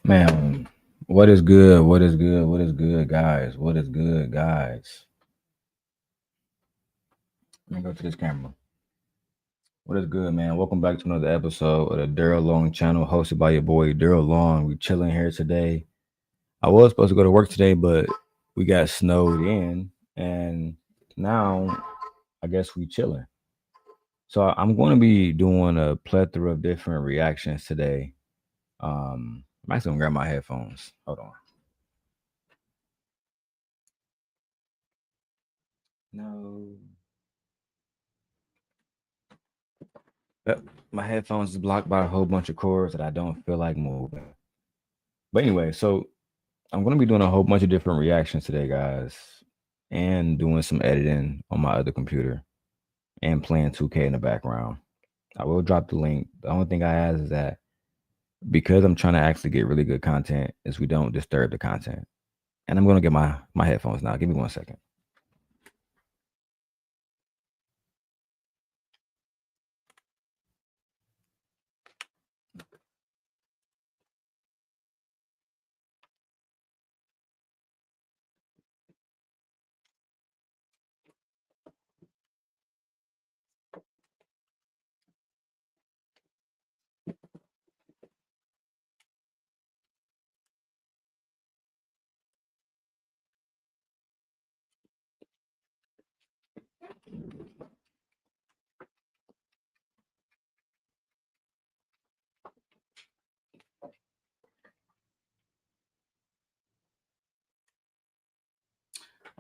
Man, what is good? What is good? What is good, guys? What is good, guys? Let me go to this camera. What is good, man? Welcome back to another episode of the Darrel Long channel, hosted by your boy Darrel Long. We chilling here today. I was supposed to go to work today, but we got snowed in, and now I guess we chilling. So I'm going to be doing a plethora of different reactions today. I'm actually gonna grab my headphones. Hold on. No. Yep. My headphones is blocked by a whole bunch of cords that I don't feel like moving. But anyway, so I'm gonna be doing a whole bunch of different reactions today, guys, and doing some editing on my other computer and playing 2K in the background. I will drop the link. The only thing I ask is that because I'm trying to actually get really good content, is we don't disturb the content. And I'm gonna get my headphones now. Give me 1 second.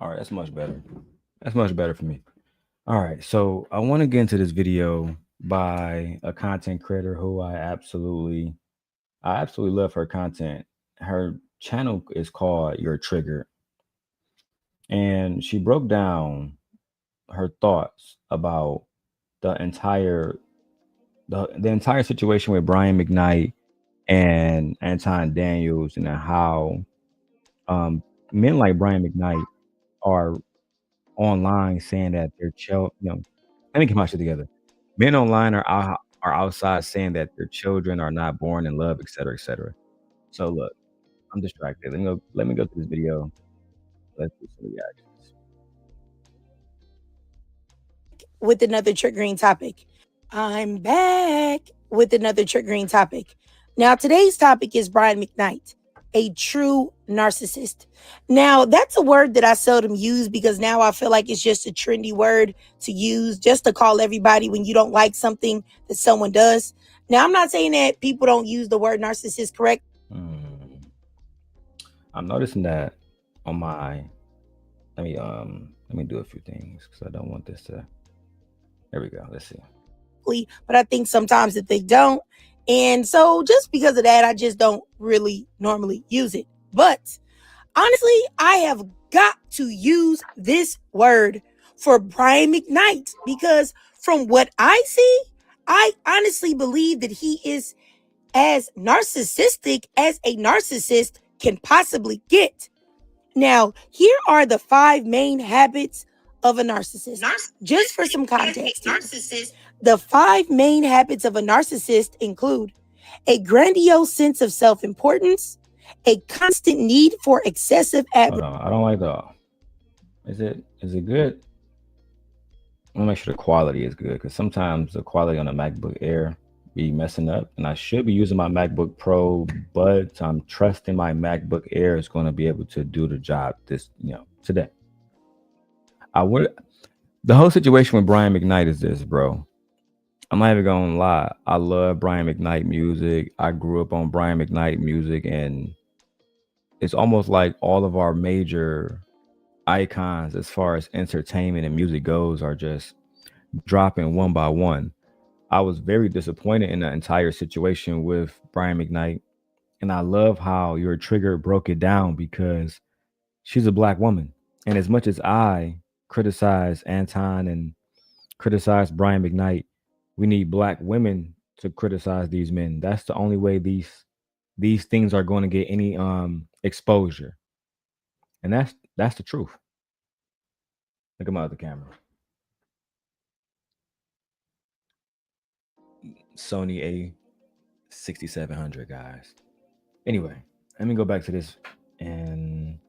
All right, that's much better. That's much better for me. All right, so I want to get into this video by a content creator who I absolutely love her content. Her channel is called Your Trigger, and she broke down her thoughts about the entire the entire situation with Brian McKnight and Anton Daniels, and how um, men like Brian McKnight are online saying that their child, let me get my shit together. Men online are outside saying that their children are not born in love, et cetera, et cetera. So look, I'm distracted. Let me go to this video. Let's do some reactions. With another triggering topic. I'm back with another triggering topic. Now, today's topic is Brian McKnight, a true narcissist. Now, that's a word that I seldom use because now I feel like it's just a trendy word to use just to call everybody when you don't like something that someone does. Now, I'm not saying that people don't use the word narcissist correct. Hmm. I'm noticing that on my let me do a few things because I don't want this to. There we go. Let's see. But I think sometimes that they don't. And so just because of that, I just don't really normally use it. But honestly, I have got to use this word for Brian McKnight because from what I see, I honestly believe that he is as narcissistic as a narcissist can possibly get. Now, here are the 5 main habits of a narcissist. Just for some context here. The 5 main habits of a narcissist include a grandiose sense of self importance, a constant need for excessive Hold on. I don't like the. Is it good? I want to make sure the quality is good because sometimes the quality on the MacBook Air be messing up, and I should be using my MacBook Pro, but I'm trusting my MacBook Air is going to be able to do the job today. I would. The whole situation with Brian McKnight is this, bro. I'm not even gonna lie. I love Brian McKnight music. I grew up on Brian McKnight music, and it's almost like all of our major icons as far as entertainment and music goes are just dropping one by one. I was very disappointed in the entire situation with Brian McKnight, and I love how Your Trigger broke it down because she's a black woman, and as much as I criticize Anton and criticize Brian McKnight, we need black women to criticize these men. That's the only way these things are going to get any exposure, and that's the truth. Look at my other camera, Sony A 6700, guys. Anyway, Let me go back to this. And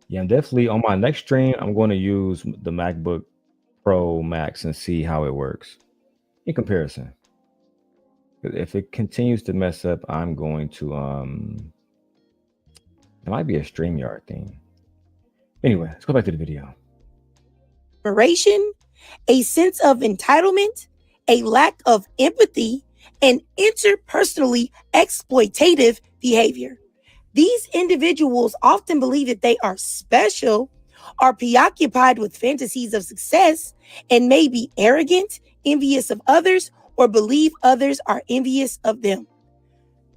yeah, I'm definitely on my next stream. I'm going to use the MacBook Pro Max and see how it works in comparison. If it continues to mess up, I'm going to it might be a StreamYard thing. Anyway, let's go back to the video. Admiration, a sense of entitlement, a lack of empathy, and interpersonally exploitative behavior. These individuals often believe that they are special, are preoccupied with fantasies of success, and may be arrogant, envious of others, or believe others are envious of them.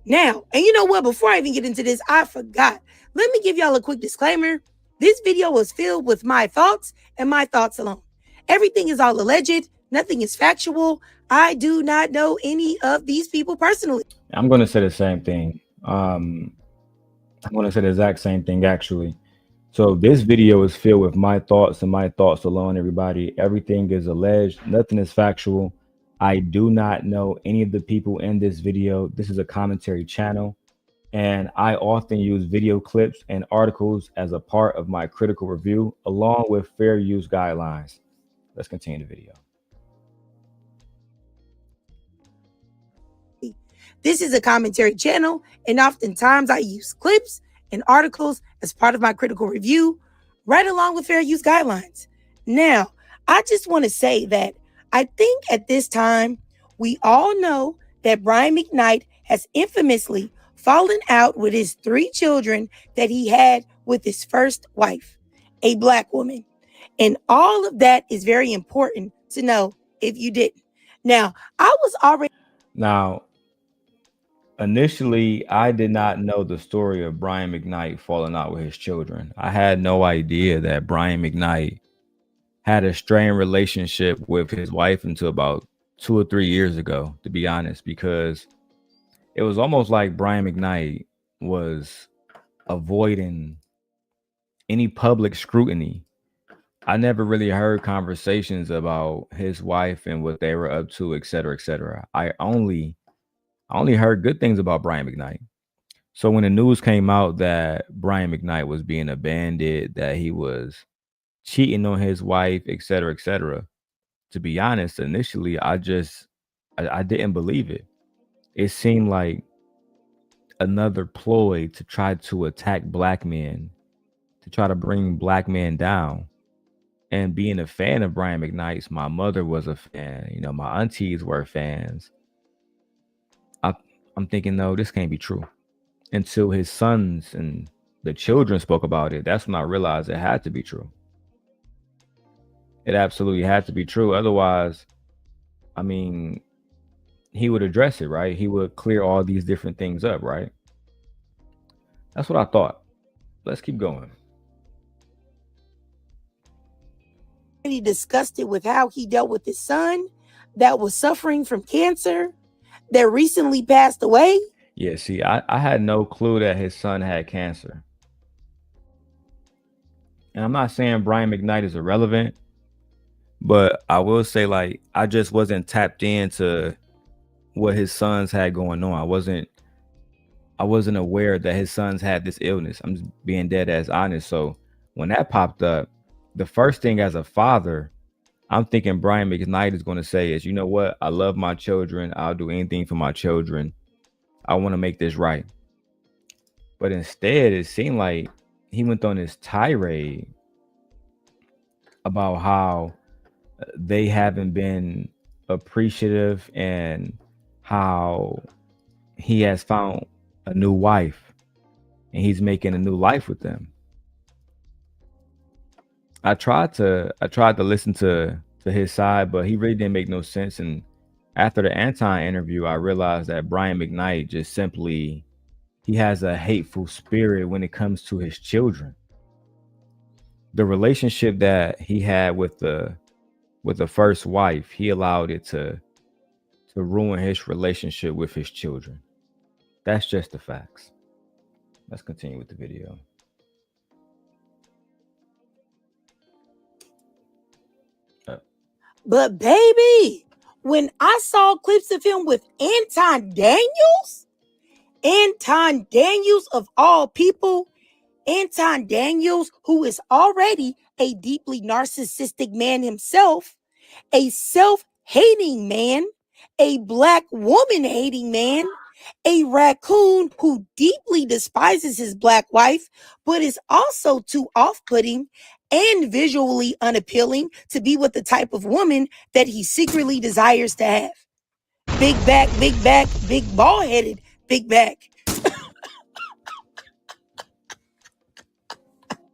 Now, and you know what? Before I even get into this, I forgot. Let me give y'all a quick disclaimer. This video was filled with my thoughts and my thoughts alone. Everything is all alleged. Nothing is factual. I do not know any of these people personally. I'm going to say the same thing. I'm going to say the exact same thing, actually. So this video is filled with my thoughts and my thoughts alone, everybody. Everything is alleged. Nothing is factual. I do not know any of the people in this video. This is a commentary channel. And I often use video clips and articles as a part of my critical review, along with fair use guidelines. Let's continue the video. This is a commentary channel, and oftentimes I use clips and articles as part of my critical review, right along with fair use guidelines. Now, I just want to say that I think at this time, we all know that Brian McKnight has infamously fallen out with his 3 children that he had with his first wife, a Black woman. And all of that is very important to know if you didn't. Now, I was already. Now, initially, I did not know the story of Brian McKnight falling out with his children. I had no idea that Brian McKnight had a strained relationship with his wife until about 2 or 3 years ago, to be honest, because it was almost like Brian McKnight was avoiding any public scrutiny. I never really heard conversations about his wife and what they were up to, et cetera, et cetera. I only heard good things about Brian McKnight. So when the news came out that Brian McKnight was being a bandit, that he was cheating on his wife, et cetera, to be honest, initially I didn't believe it. It seemed like another ploy to try to attack Black men, to try to bring Black men down. And being a fan of Brian McKnight's, my mother was a fan, you know, my aunties were fans. I'm thinking, no, this can't be true. Until his sons and the children spoke about it, that's when I realized it had to be true. It absolutely had to be true. Otherwise, I mean, he would address it, right? He would clear all these different things up, right? That's what I thought. Let's keep going. He discussed it with how he dealt with his son that was suffering from cancer that recently passed away. Yeah, see, I had no clue that his son had cancer. And I'm not saying Brian McKnight is irrelevant, but I will say, like, I just wasn't tapped into what his sons had going on. I wasn't aware that his sons had this illness. I'm just being dead ass honest. So when that popped up, the first thing as a father, I'm thinking Brian McKnight is going to say is, you know what? I love my children. I'll do anything for my children. I want to make this right. But instead, it seemed like he went on this tirade about how they haven't been appreciative and how he has found a new wife and he's making a new life with them. I tried to listen to his side, but he really didn't make no sense. And after the Anton interview, I realized that Brian McKnight just simply, he has a hateful spirit when it comes to his children. The relationship that he had with the first wife, he allowed it to ruin his relationship with his children. That's just the facts. Let's continue with the video. But baby, when I saw clips of him with Anton Daniels, Anton Daniels, of all people, Anton Daniels, who is already a deeply narcissistic man himself, a self-hating man, a black woman-hating man, a raccoon who deeply despises his black wife, but is also too off-putting and visually unappealing to be with the type of woman that he secretly desires to have. Big back, big ball-headed, big back.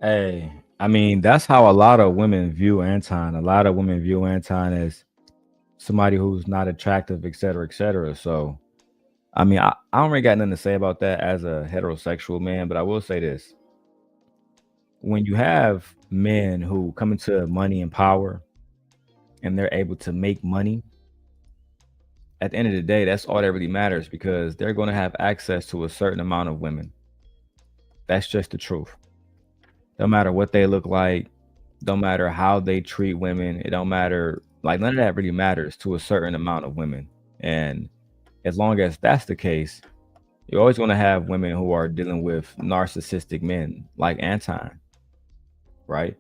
Hey, I mean, that's how a lot of women view Anton. A lot of women view Anton as somebody who's not attractive, et cetera, et cetera. So, I mean, I don't really got nothing to say about that as a heterosexual man, but I will say this. When you have men who come into money and power and they're able to make money, at the end of the day, that's all that really matters because they're going to have access to a certain amount of women. That's just the truth. Don't matter what they look like, don't matter how they treat women, it don't matter. Like, none of that really matters to a certain amount of women. And as long as that's the case, you're always going to have women who are dealing with narcissistic men like Anton, right?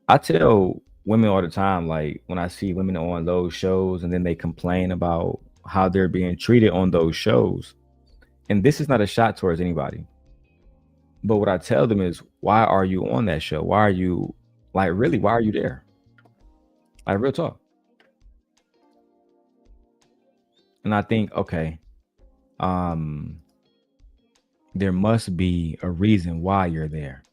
I tell women all the time, like when I see women on those shows and then they complain about how they're being treated on those shows. And this is not a shot towards anybody. But what I tell them is, why are you on that show? Why are you, like, really, why are you there? Like, real talk. And I think, okay, um, there must be a reason why you're there.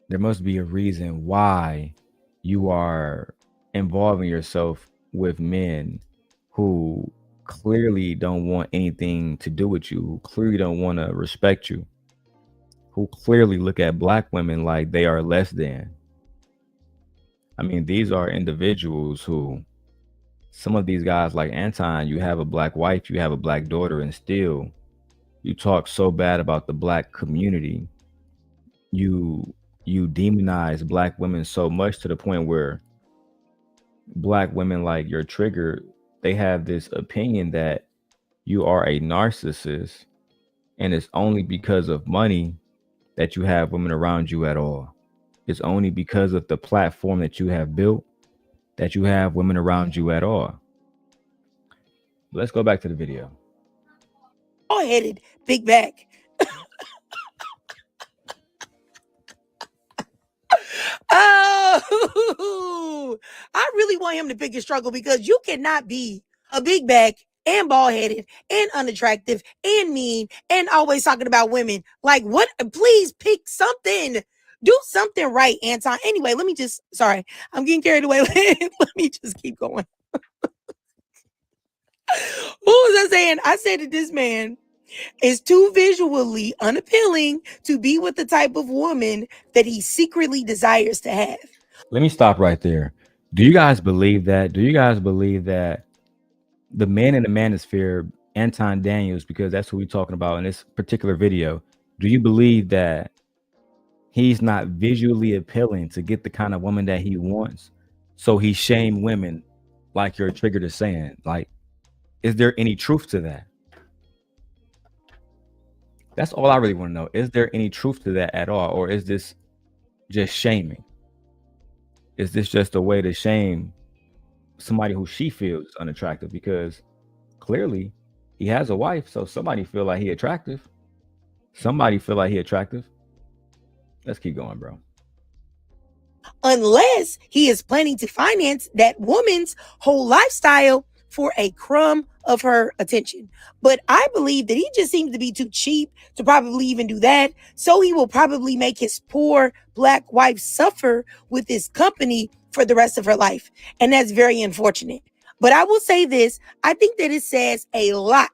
There must be a reason why you are involving yourself with men who clearly don't want anything to do with you, who clearly don't want to respect you, who clearly look at black women like they are less than. I mean, these are individuals who, some of these guys like Anton, you have a black wife, you have a black daughter, and still you talk so bad about the black community. You demonize black women so much to the point where black women, like your trigger, they have this opinion that you are a narcissist and it's only because of money that you have women around you at all. It's only because of the platform that you have built that you have women around you at all. Let's go back to the video. Ball-headed, big back. Oh, I really want him to pick a struggle because you cannot be a big back and bald headed and unattractive and mean and always talking about women. Like, what? Please pick something. Do something right, Anton. Anyway, sorry, I'm getting carried away. Let me just keep going. What was I saying? I said that this man is too visually unappealing to be with the type of woman that he secretly desires to have. Let me stop right there. Do you guys believe that? Do you guys believe that the man in the manosphere, Anton Daniels, because that's who we're talking about in this particular video, do you believe that he's not visually appealing to get the kind of woman that he wants? So he shamed women, like your trigger is saying. Like, is there any truth to that? That's all I really want to know. Is there any truth to that at all? Or is this just shaming? Is this just a way to shame somebody who she feels unattractive? Because clearly he has a wife, so somebody feel like he attractive. Somebody feel like he attractive. Let's keep going, bro. Unless he is planning to finance that woman's whole lifestyle for a crumb of her attention. But I believe that he just seems to be too cheap to probably even do that. So he will probably make his poor black wife suffer with his company for the rest of her life. And that's very unfortunate. But I will say this, I think that it says a lot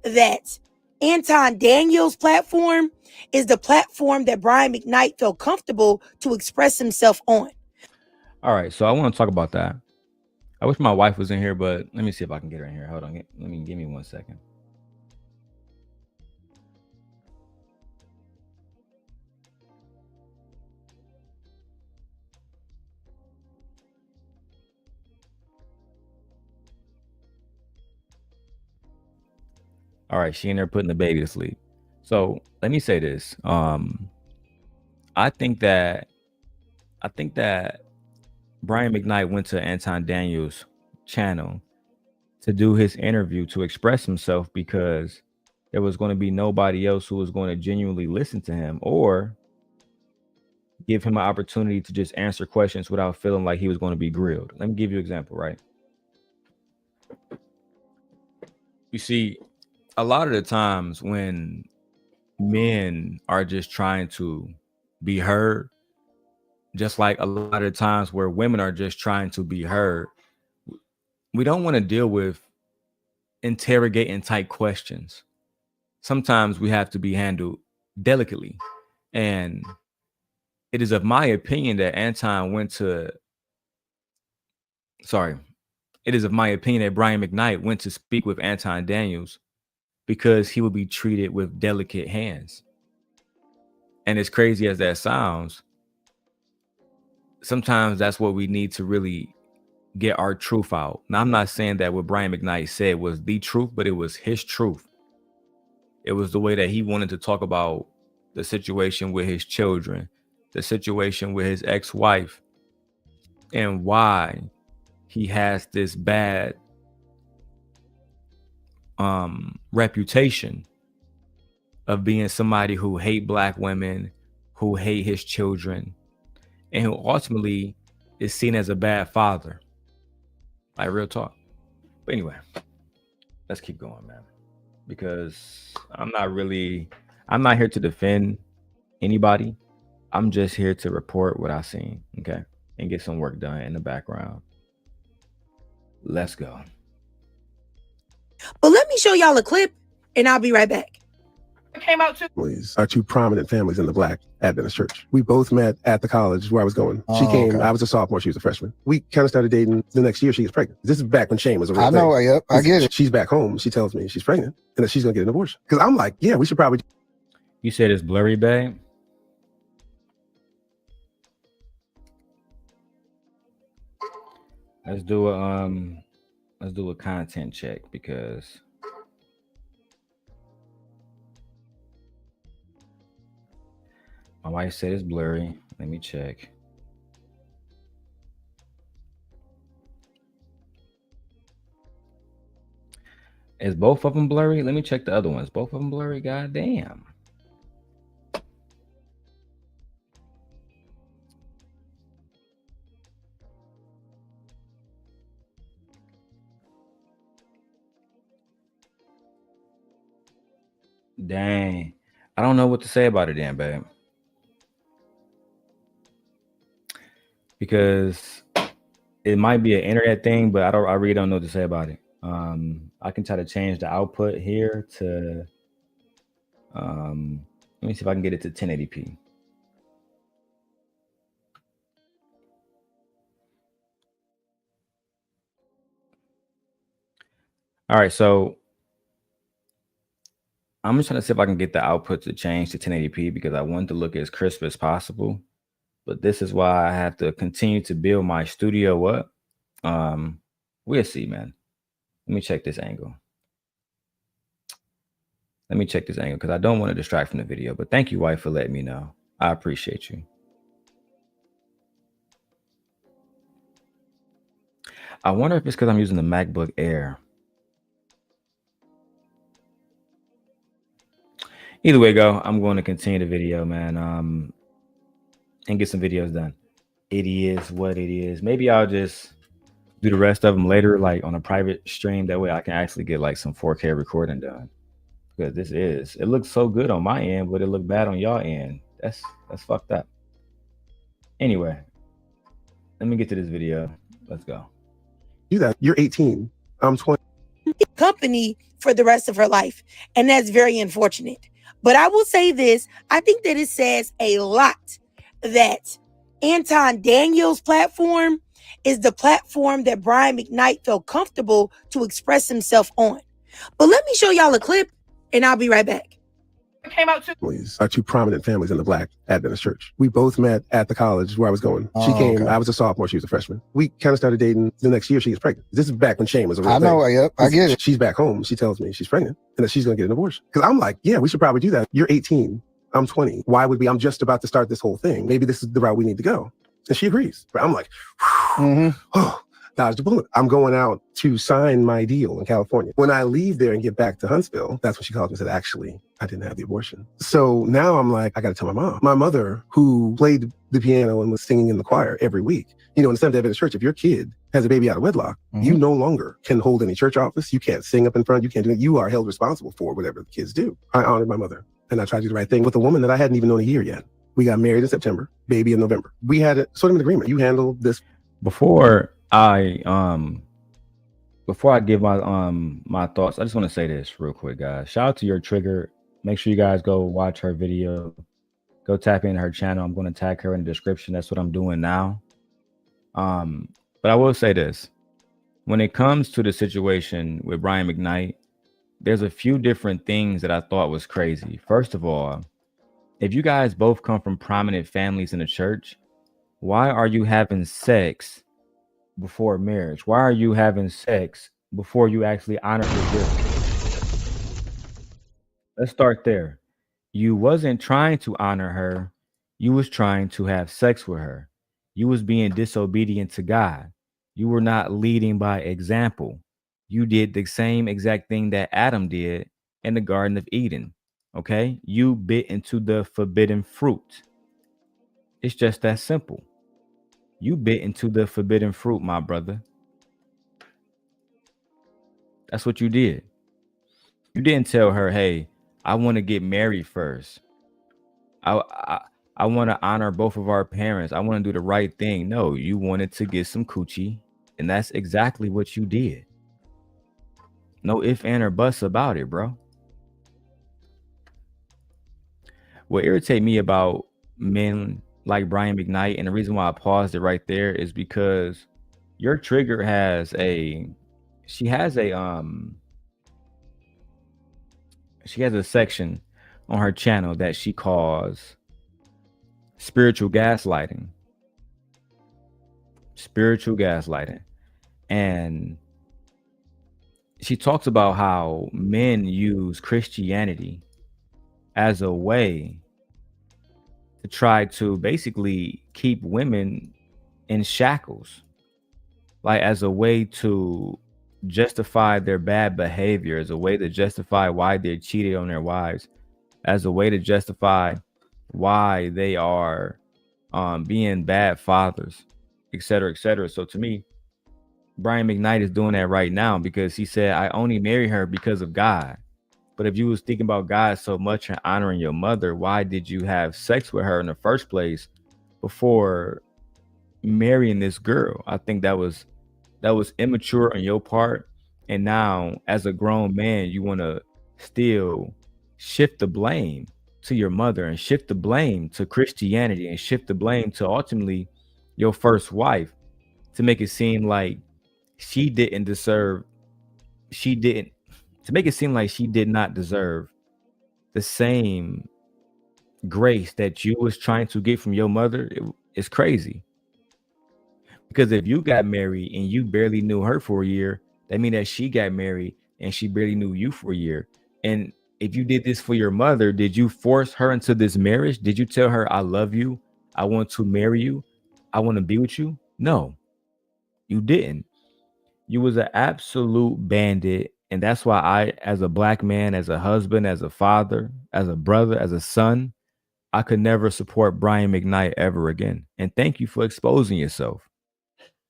that Anton Daniels' platform is the platform that Brian McKnight felt comfortable to express himself on. All right, so I want to talk about that. I wish my wife was in here, but let me see if I can get her in here. Hold on, give me 1 second. All right, she in there putting the baby to sleep. So let me say this. I think that Brian McKnight went to Anton Daniels' channel to do his interview to express himself because there was going to be nobody else who was going to genuinely listen to him or give him an opportunity to just answer questions without feeling like he was going to be grilled. Let me give you an example, right? You see, a lot of the times when men are just trying to be heard, just like a lot of times where women are just trying to be heard, we don't want to deal with interrogating type questions. Sometimes we have to be handled delicately. And it is of my opinion that it is of my opinion that Brian McKnight went to speak with Anton Daniels because he would be treated with delicate hands. And as crazy as that sounds, sometimes that's what we need to really get our truth out. Now, I'm not saying that what Brian McKnight said was the truth, but it was his truth. It was the way that he wanted to talk about the situation with his children, the situation with his ex-wife, and why he has this bad reputation of being somebody who hate black women, who hate his children, and who ultimately is seen as a bad father. Like, real talk. But anyway, let's keep going, man. Because I'm not here to defend anybody. I'm just here to report what I've seen, okay? And get some work done in the background. Let's go. But let me show y'all a clip, and I'll be right back. Came out to are two prominent families in the Black Adventist church. We both met at the college where I was going. She came, okay. I was a sophomore, she was a freshman. We kind of started dating. The next year she gets pregnant. This is back when shame was a real thing. I know, yep, I get it. She's back home. She tells me she's pregnant and that she's gonna get an abortion. Because I'm like, yeah, we should probably. You said it's blurry, babe? Let's do a content check because my wife said it's blurry. Let me check. Is both of them blurry? Let me check the other ones. Both of them blurry? God damn. Dang. I don't know what to say about it then, babe. Because it might be an internet thing, but I really don't know what to say about it. I can try to change the output here to let me see if I can get it to 1080p. All right, so I'm just trying to see if I can get the output to change to 1080p because I want to look as crisp as possible. But this is why I have to continue to build my studio up. We'll see, man. Let me check this angle. Let me check this angle because I don't want to distract from the video. But thank you, wife, for letting me know. I appreciate you. I wonder if it's because I'm using the MacBook Air. Either way, go. I'm going to continue the video, man, and get some videos done. It is what it is. Maybe I'll just do the rest of them later, like on a private stream. That way I can actually get like some 4K recording done. Because it looks so good on my end, but it looked bad on y'all end. That's fucked up. Anyway, let me get to this video. Let's go. You're 18. I'm 20. Company for the rest of her life. And that's very unfortunate. But I will say this, I think that it says a lot that Anton Daniels' platform is the platform that Brian McKnight felt comfortable to express himself on. But let me show y'all a clip and I'll be right back. Are two prominent families in the Black Adventist church. We both met at the college where I was going. She came, okay. I was a sophomore, she was a freshman. We kind of started dating. The next year she gets pregnant. This is back when shame was a real thing. I know, yep, I get it. She's back home. She tells me she's pregnant and that she's going to get an abortion. Because I'm like, yeah, we should probably do that. You're 18. I'm 20. Why would we? I'm just about to start this whole thing. Maybe this is the route we need to go. And she agrees. But I'm like, oh, dodged a bullet. I'm going out to sign my deal in California. When I leave there and get back to Huntsville, that's when she called me and said, actually, I didn't have the abortion. So now I'm like, I got to tell my mom. My mother, who played the piano and was singing in the choir every week. You know, in the Seventh-day Adventist Church, if your kid has a baby out of wedlock, you no longer can hold any church office. You can't sing up in front. You can't do it. You are held responsible for whatever the kids do. I honored my mother and I tried to do the right thing with a woman that I hadn't even known a year yet. We got married in September, baby in November. We had a sort of an agreement. You handle this. Before I give my my thoughts, I just want to say this real quick, guys. Shout out to Your Trigger. Make sure you guys go watch her video. Go tap in her channel. I'm going to tag her in the description. That's what I'm doing now. But I will say this. When it comes to the situation with Brian McKnight, there's a few different things that I thought was crazy. First of all, if you guys both come from prominent families in the church, why are you having sex before marriage? Why are you having sex before you actually honor his will? Let's start there. You wasn't trying to honor her. You was trying to have sex with her. You was being disobedient to God. You were not leading by example. You did the same exact thing that Adam did in the Garden of Eden. Okay? You bit into the forbidden fruit. It's just that simple. You bit into the forbidden fruit, my brother. That's what you did. You didn't tell her, hey, I want to get married first. I want to honor both of our parents. I want to do the right thing. No, you wanted to get some coochie, and that's exactly what you did. No ifs, ands, or buts about it, bro. What irritates me about men like Brian McKnight, and the reason why I paused it right there is because Your Trigger has a section on her channel that she calls spiritual gaslighting. And she talks about how men use Christianity as a way to try to basically keep women in shackles, like as a way to justify their bad behavior, as a way to justify why they cheated on their wives, as a way to justify why they are being bad fathers, etc., etc. So to me, Brian McKnight is doing that right now because he said, I only marry her because of God. But if you was thinking about God so much and honoring your mother, why did you have sex with her in the first place before marrying this girl? I think that was immature on your part. And now as a grown man, you want to still shift the blame to your mother and shift the blame to Christianity and shift the blame to ultimately your first wife to make it seem like she did not deserve the same grace that you was trying to get from your mother. It's crazy. Because if you got married and you barely knew her for a year, that means that she got married and she barely knew you for a year. And if you did this for your mother, did you force her into this marriage? Did you tell her, I love you, I want to marry you, I want to be with you? No, you didn't. You was an absolute bandit. And that's why I, as a black man, as a husband, as a father, as a brother, as a son, I could never support Brian McKnight ever again. And thank you for exposing yourself.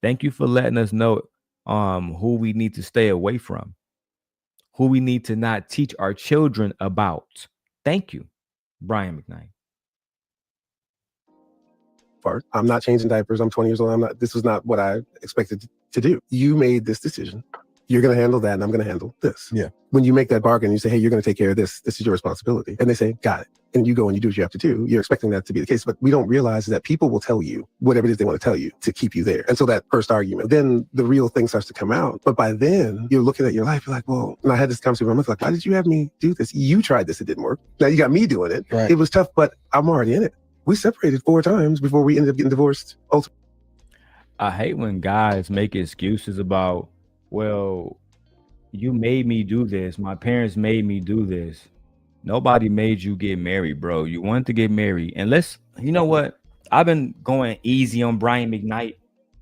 Thank you for letting us know who we need to stay away from, who we need to not teach our children about. Thank you, Brian McKnight. I'm not changing diapers. I'm 20 years old. This was not what I expected to do. You made this decision. You're going to handle that, and I'm going to handle this. Yeah. When you make that bargain, you say, hey, you're going to take care of this. This is your responsibility. And they say, got it. And you go and you do what you have to do. You're expecting that to be the case. But we don't realize that people will tell you whatever it is they want to tell you to keep you there. And so that first argument, then the real thing starts to come out. But by then, you're looking at your life, you're like, well, and I had this conversation with my mother, like, why did you have me do this? You tried this, it didn't work. Now you got me doing it. Right. It was tough, but I'm already in it. We separated 4 times before we ended up getting divorced. I hate when guys make excuses about, well, you made me do this. My parents made me do this. Nobody made you get married, bro. You wanted to get married. And you know what? I've been going easy on Brian McKnight,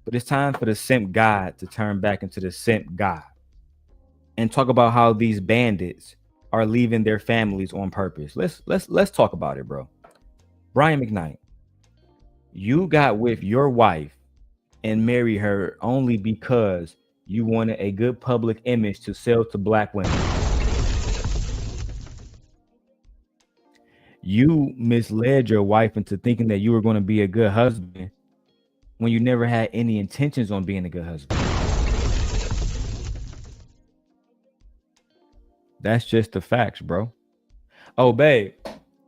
but it's time for the Simp God to turn back into the Simp God and talk about how these bandits are leaving their families on purpose. Let's talk about it, bro. Brian McKnight, you got with your wife and marry her only because you wanted a good public image to sell to black women. You misled your wife into thinking that you were going to be a good husband when you never had any intentions on being a good husband. That's just the facts, bro. Oh, babe,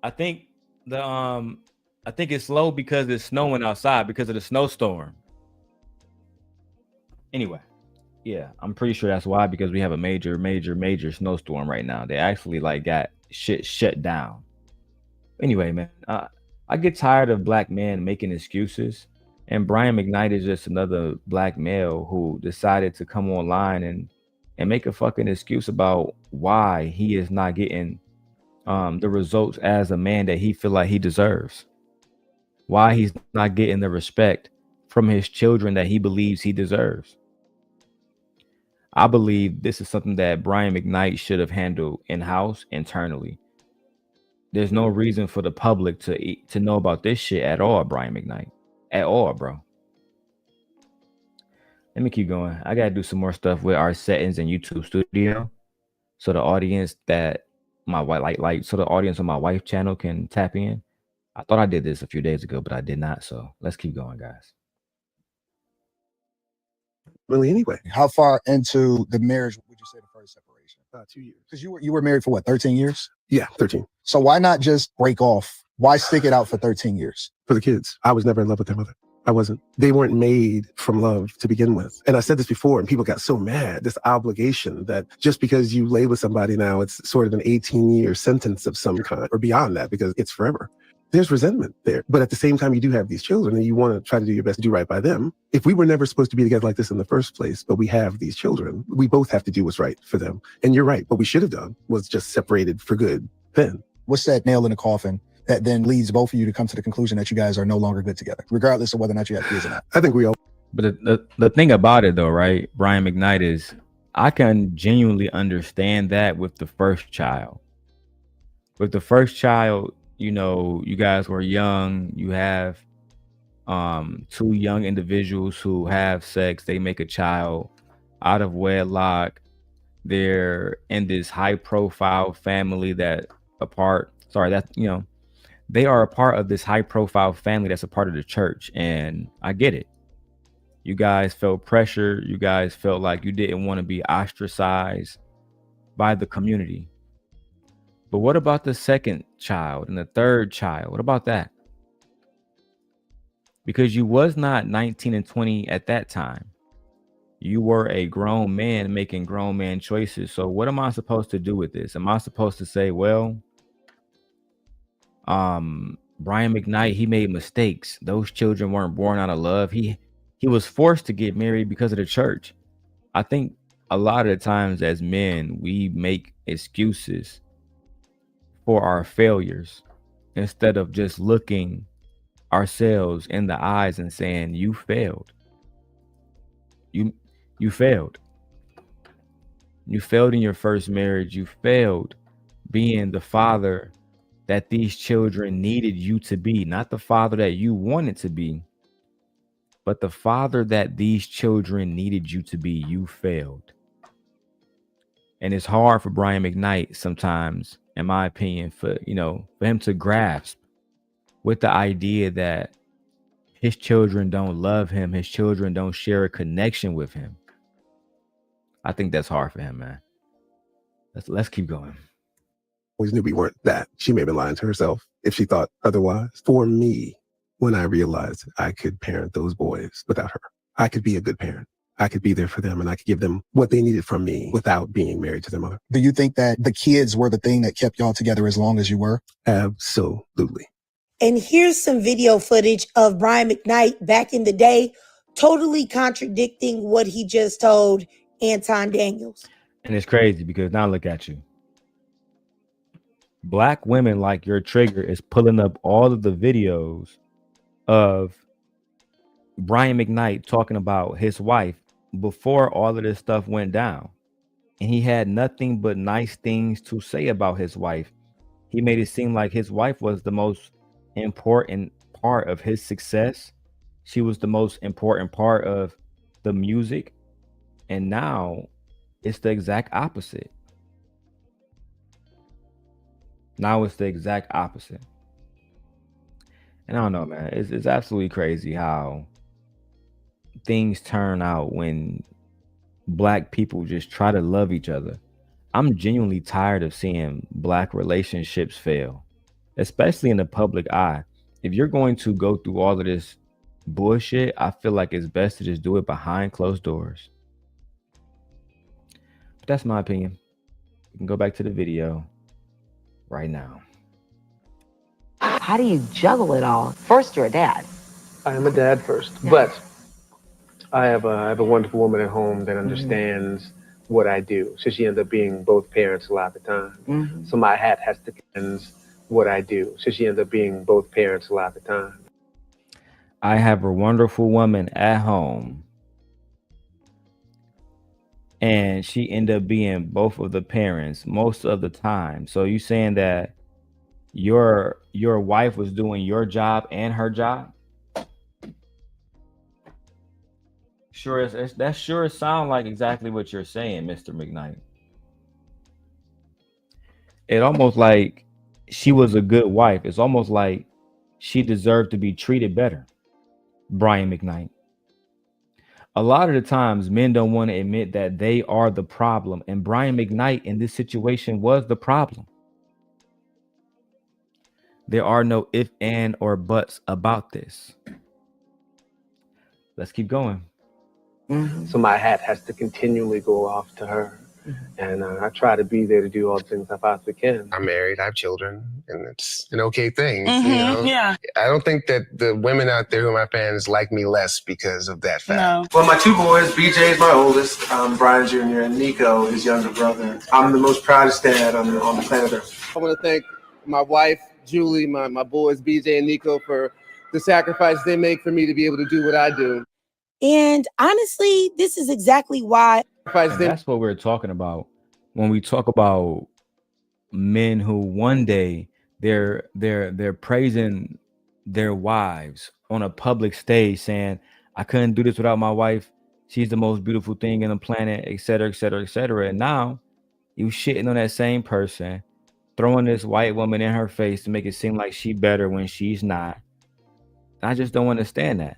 I think it's slow because it's snowing outside because of the snowstorm. Anyway, yeah, I'm pretty sure that's why, because we have a major snowstorm right now. They actually got shit shut down. Anyway, man, I get tired of black men making excuses, and Brian McKnight is just another black male who decided to come online and make a fucking excuse about why he is not getting the results as a man that he feel like he deserves. Why he's not getting the respect from his children that he believes he deserves. I believe this is something that Brian McKnight should have handled in-house internally. There's no reason for the public to know about this shit at all, Brian McKnight. At all, bro. Let me keep going. I gotta do some more stuff with our settings in YouTube Studio, so the audience that so the audience on my wife channel can tap in. I thought I did this a few days ago, but I did not. So let's keep going, guys. Really, anyway. How far into the marriage would you say the first separation? 2 years. Because you were married for what, 13 years? Yeah, 13. So why not just break off? Why stick it out for 13 years? For the kids. I was never in love with their mother. I wasn't. They weren't made from love to begin with. And I said this before, and people got so mad, this obligation that just because you lay with somebody now, it's sort of an 18-year sentence of some kind, or beyond that, because it's forever. There's resentment there. But at the same time, you do have these children, and you want to try to do your best to do right by them. If we were never supposed to be together like this in the first place, but we have these children, we both have to do what's right for them. And you're right. What we should have done was just separated for good then. What's that nail in the coffin that then leads both of you to come to the conclusion that you guys are no longer good together, regardless of whether or not you have kids or not? I think we all. But the thing about it, though, right, Brian McKnight, is I can genuinely understand that with the first child. With the first child, you know, you guys were young. You have 2 young individuals who have sex. They make a child out of wedlock. They're in this high-profile family they are a part of this high-profile family that's a part of the church. And I get it. You guys felt pressure. You guys felt like you didn't want to be ostracized by the community. But what about the second child and the third child? What about that? Because you was not 19 and 20 at that time. You were a grown man making grown man choices. So what am I supposed to do with this? Am I supposed to say, well, Brian McKnight, he made mistakes. Those children weren't born out of love. He was forced to get married because of the church. I think a lot of the times as men, we make excuses for our failures instead of just looking ourselves in the eyes and saying, you failed. You failed. You failed in your first marriage. You failed being the father that these children needed you to be, not the father that you wanted to be, but the father that these children needed you to be. You failed. And it's hard for Brian McKnight sometimes, in my opinion, for him to grasp with the idea that his children don't love him. His children don't share a connection with him. I think that's hard for him, man. Let's keep going. Always knew we weren't that. She may have been lying to herself if she thought otherwise. For me, when I realized I could parent those boys without her, I could be a good parent. I could be there for them and I could give them what they needed from me without being married to their mother. Do you think that the kids were the thing that kept y'all together as long as you were? Absolutely. And here's some video footage of Brian McKnight back in the day, totally contradicting what he just told Anton Daniels. And it's crazy because now look at you. Black women like your trigger is pulling up all of the videos of Brian McKnight talking about his wife before all of this stuff went down. And he had nothing but nice things to say about his wife. He made it seem like his wife was the most important part of his success. She was the most important part of the music. And now it's the exact opposite. Now it's the exact opposite. And I don't know, man. It's absolutely crazy how things turn out when Black people just try to love each other. I'm genuinely tired of seeing Black relationships fail, especially in the public eye. If you're going to go through all of this bullshit, I feel like it's best to just do it behind closed doors. But that's my opinion. You can go back to the video right now. How do you juggle it all? First, you're a dad. I am a dad first, but I have a wonderful woman at home that understands what I do. So she ends up being both parents a lot of the time. So my hat has to cleanse what I do. So she ends up being both parents a lot of the time. I have a wonderful woman at home, and she ended up being both of the parents most of the time. So you saying that your wife was doing your job and her job? Sure, that sure sound like exactly what you're saying, Mr. McKnight. It almost like she was a good wife. It's almost like she deserved to be treated better. Brian McKnight. A lot of the times men don't want to admit that they are the problem, and Brian McKnight in this situation was the problem. There are no if, and, or buts about this. Let's keep going. So my hat has to continually go off to her. And I try to be there to do all the things I possibly can. I'm married, I have children, and it's an okay thing. You know? Yeah. I don't think that the women out there who are my fans like me less because of that fact. No. Well, my two boys, BJ is my oldest, Brian Jr., and Nico, his younger brother. I'm the most proudest dad on the planet Earth. I want to thank my wife, Julie, my boys, BJ and Nico, for the sacrifice they make for me to be able to do what I do. And honestly, this is exactly why. That's what we're talking about when we talk about men who one day they're praising their wives on a public stage, saying, I couldn't do this without my wife. She's the most beautiful thing in the planet, etc., etc., etc. And now you shitting on that same person, throwing this white woman in her face to make it seem like she's better when she's not. And I just don't understand that.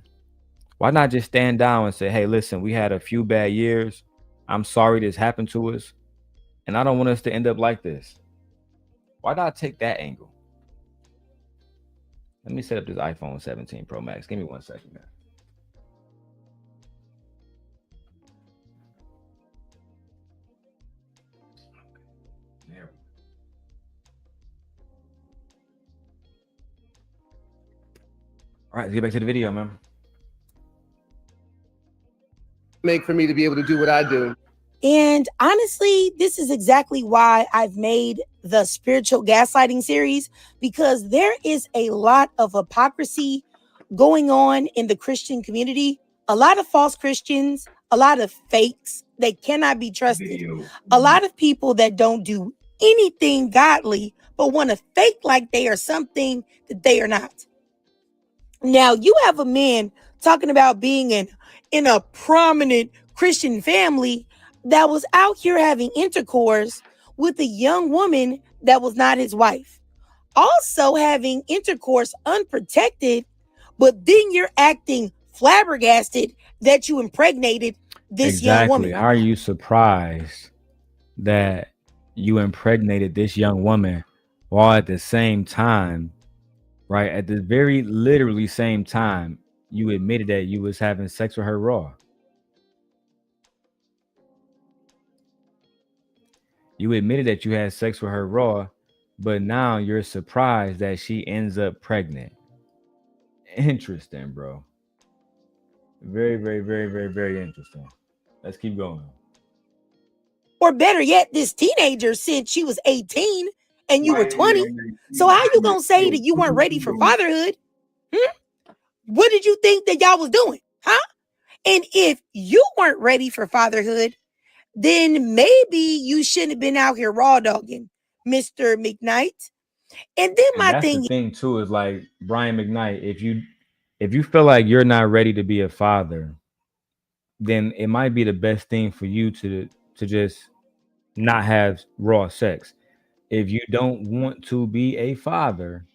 Why not just stand down and say, hey, listen, we had a few bad years. I'm sorry this happened to us, and I don't want us to end up like this. Why not take that angle? Let me set up this iPhone 17 Pro Max. Give me 1 second, man. There. All right, let's get back to the video, man. Make for me to be able to do what I do. And honestly, this is exactly why I've made the spiritual gaslighting series, because there is a lot of hypocrisy going on in the Christian community. A lot of false Christians, a lot of fakes that cannot be trusted. A lot of people that don't do anything godly, but want to fake like they are something that they are not. Now, you have a man talking about being in a prominent Christian family that was out here having intercourse with a young woman that was not his wife. Also having intercourse unprotected, but then you're acting flabbergasted that you impregnated this young woman. How are you surprised that you impregnated this young woman while at the same time, right, at the very literally same time, you admitted that you was having sex with her raw? You admitted that you had sex with her raw, but now you're surprised that she ends up pregnant. Interesting, bro. Very, very, very, very, very interesting. Let's keep going. Or better yet, this teenager said she was 18 and you were 20. So how you gonna say that you weren't ready for fatherhood? What did you think that y'all was doing? Huh? And if you weren't ready for fatherhood, then maybe you shouldn't have been out here raw dogging Mr. McKnight. And then that's the thing too, is like, Brian McKnight, if you feel like you're not ready to be a father, then it might be the best thing for you to just not have raw sex. If you don't want to be a father,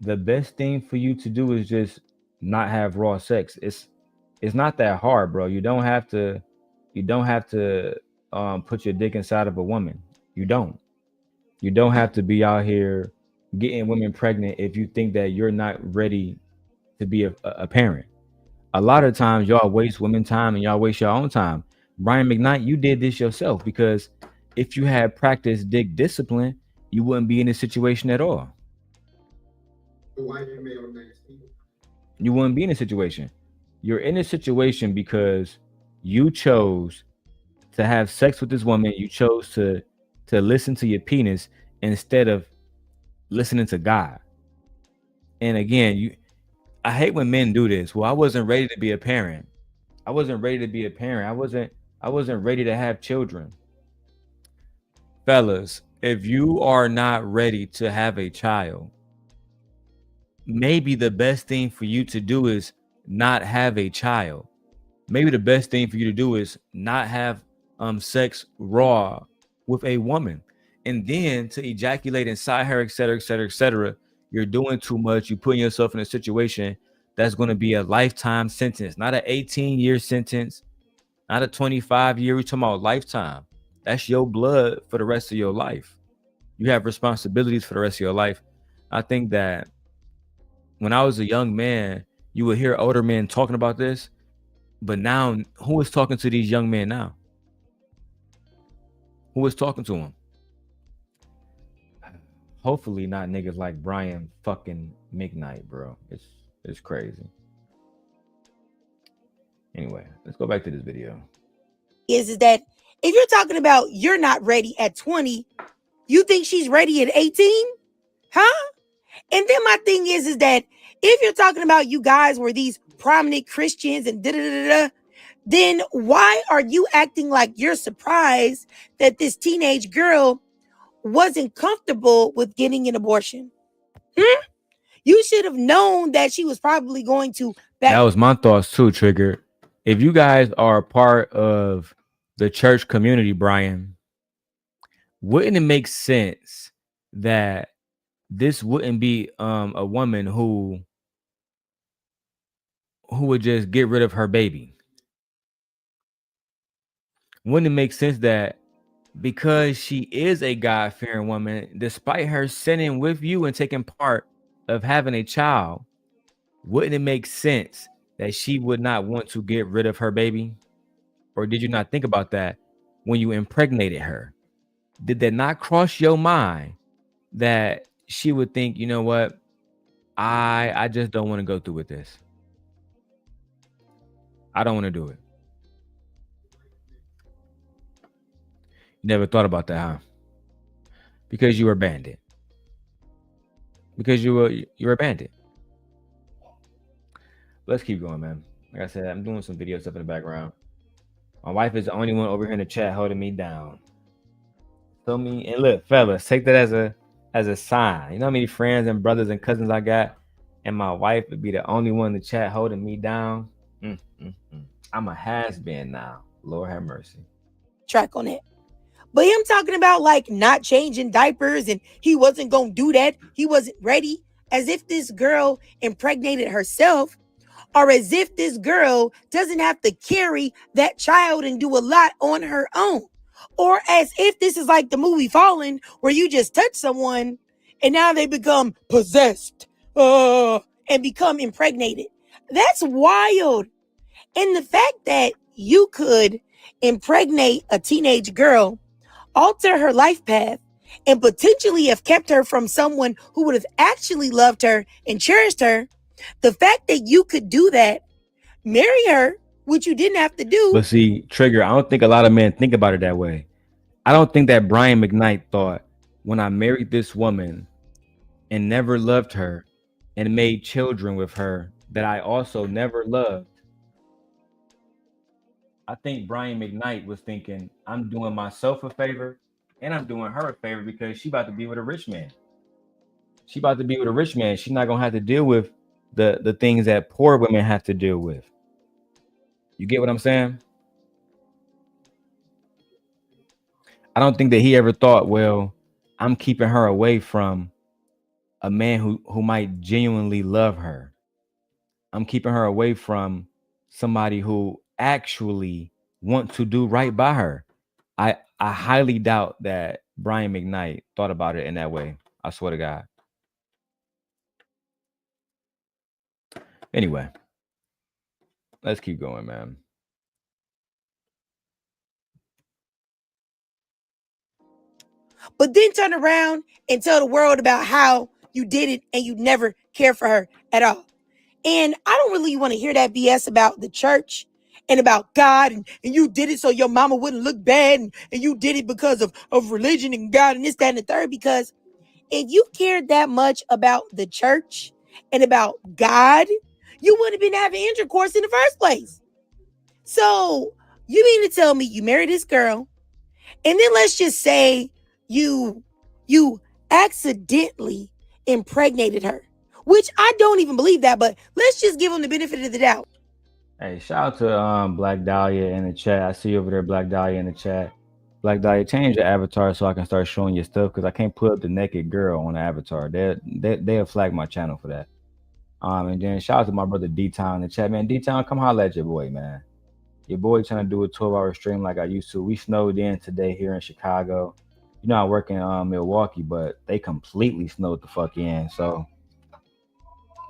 the best thing for you to do is just not have raw sex. It's not that hard, bro. You don't have to put your dick inside of a woman. You don't have to be out here getting women pregnant if you think that you're not ready to be a parent. A lot of times y'all waste women time and y'all waste your own time. Brian McKnight, you did this yourself, because if you had practiced dick discipline, you wouldn't be in this situation at all. You wouldn't be in a situation. You're in a situation because you chose to have sex with this woman. You chose to listen to your penis instead of listening to God. And again, I hate when men do this. Well, I wasn't ready to be a parent. I wasn't ready to be a parent. I wasn't ready to have children. Fellas, if you are not ready to have a child, maybe the best thing for you to do is not have a child. Maybe the best thing for you to do is not have sex raw with a woman, and then to ejaculate inside her, etc., etc., etc. You're doing too much. You're putting yourself in a situation that's going to be a lifetime sentence, not an 18-year sentence, not a 25-year. We're talking about lifetime. That's your blood for the rest of your life. You have responsibilities for the rest of your life. I think that when I was a young man, you would hear older men talking about this, but now who is talking to these young men now? Who is talking to them? Hopefully not niggas like Brian fucking McKnight, bro. It's crazy. Anyway, let's go back to this video. Is that if you're talking about you're not ready at 20, you think she's ready at 18? Huh? And then my thing is that if you're talking about you guys were these prominent Christians and then why are you acting like you're surprised that this teenage girl wasn't comfortable with getting an abortion? You should have known that she was probably going to. That was my thoughts too, Trigger. If you guys are a part of the church community, Brian, wouldn't it make sense that this wouldn't be a woman who would just get rid of her baby? Wouldn't it make sense that because she is a God-fearing woman, despite her sinning with you and taking part of having a child, wouldn't it make sense that she would not want to get rid of her baby? Or did you not think about that when you impregnated her? Did that not cross your mind that she would think, you know what, I just don't want to go through with this. I don't want to do it. You never thought about that, huh? Because you were a bandit. Because you're a bandit. Let's keep going, man. Like I said, I'm doing some video stuff in the background. My wife is the only one over here in the chat holding me down. Feel me? And look, fellas, take that as a sign. You know how many friends and brothers and cousins I got? And my wife would be the only one in the chat holding me down. I'm a has-been now. Lord have mercy. Track on it. But him talking about like not changing diapers and he wasn't going to do that. He wasn't ready, as if this girl impregnated herself. or as if this girl doesn't have to carry that child and do a lot on her own, or as if this is like the movie Fallen, where you just touch someone and now they become possessed and become impregnated. That's wild. And the fact that you could impregnate a teenage girl, alter her life path, and potentially have kept her from someone who would have actually loved her and cherished her, the fact that you could do that, marry her, which you didn't have to do. But see, Trigger, I don't think a lot of men think about it that way. I don't think that Brian McKnight thought, when I married this woman and never loved her and made children with her, that I also never loved. I think Brian McKnight was thinking, I'm doing myself a favor and I'm doing her a favor because she about to be with a rich man. She about to be with a rich man. She's not going to have to deal with the things that poor women have to deal with. You get what I'm saying? I don't think that he ever thought, well, I'm keeping her away from a man who might genuinely love her. I'm keeping her away from somebody who actually wants to do right by her. I highly doubt that Brian McKnight thought about it in that way. I swear to God. Anyway, let's keep going, man. But then turn around and tell the world about how you did it and you never cared for her at all. And I don't really want to hear that BS about the church and about God and you did it so your mama wouldn't look bad and you did it because of religion and God and this, that, and the third. Because if you cared that much about the church and about God, you wouldn't have been having intercourse in the first place. So you mean to tell me you married this girl and then let's just say you accidentally impregnated her, which I don't even believe that, but let's just give them the benefit of the doubt. Hey, shout out to Black Dahlia in the chat. I see you over there, Black Dahlia in the chat. Black Dahlia, change your avatar so I can start showing you stuff because I can't put up the naked girl on the avatar. They'll flag my channel for that. And then shout out to my brother D-Town in the chat. Man, D-Town, come holler at your boy, man. Your boy trying to do a 12-hour stream like I used to. We snowed in today here in Chicago. You know, I work in Milwaukee, but they completely snowed the fuck in. So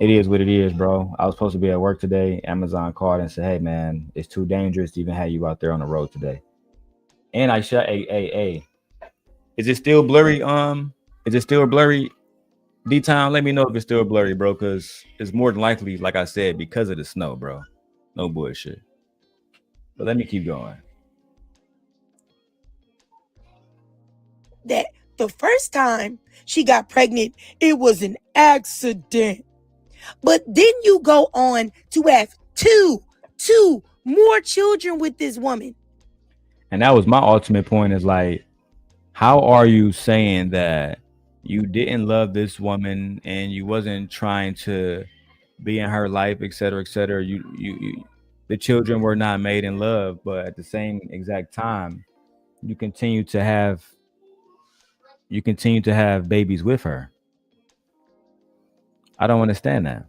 it is what it is, bro. I was supposed to be at work today. Amazon called and said, hey, man, it's too dangerous to even have you out there on the road today. And I shut hey. Is it still blurry? Is it still blurry? D-Town, let me know if it's still blurry, bro, because it's more than likely, like I said, because of the snow, bro. No bullshit. But let me keep going. That the first time she got pregnant, it was an accident. But then you go on to have two more children with this woman. And that was my ultimate point is like, how are you saying that you didn't love this woman and you wasn't trying to be in her life, et cetera, et cetera. You the children were not made in love, but at the same exact time, you continue to have babies with her. I don't understand that.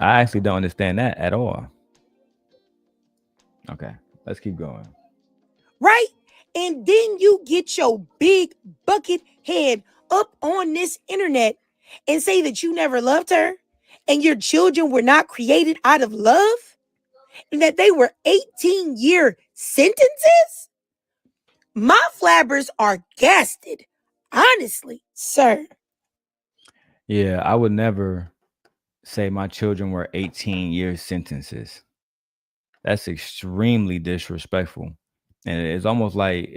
I actually don't understand that at all. Okay, let's keep going. Right? And then you get your big bucket head up on this internet and say that you never loved her and your children were not created out of love and that they were 18-year sentences? My flabbers are gasted. Honestly, sir. Yeah, I would never say my children were 18-year sentences. That's extremely disrespectful. And it's almost like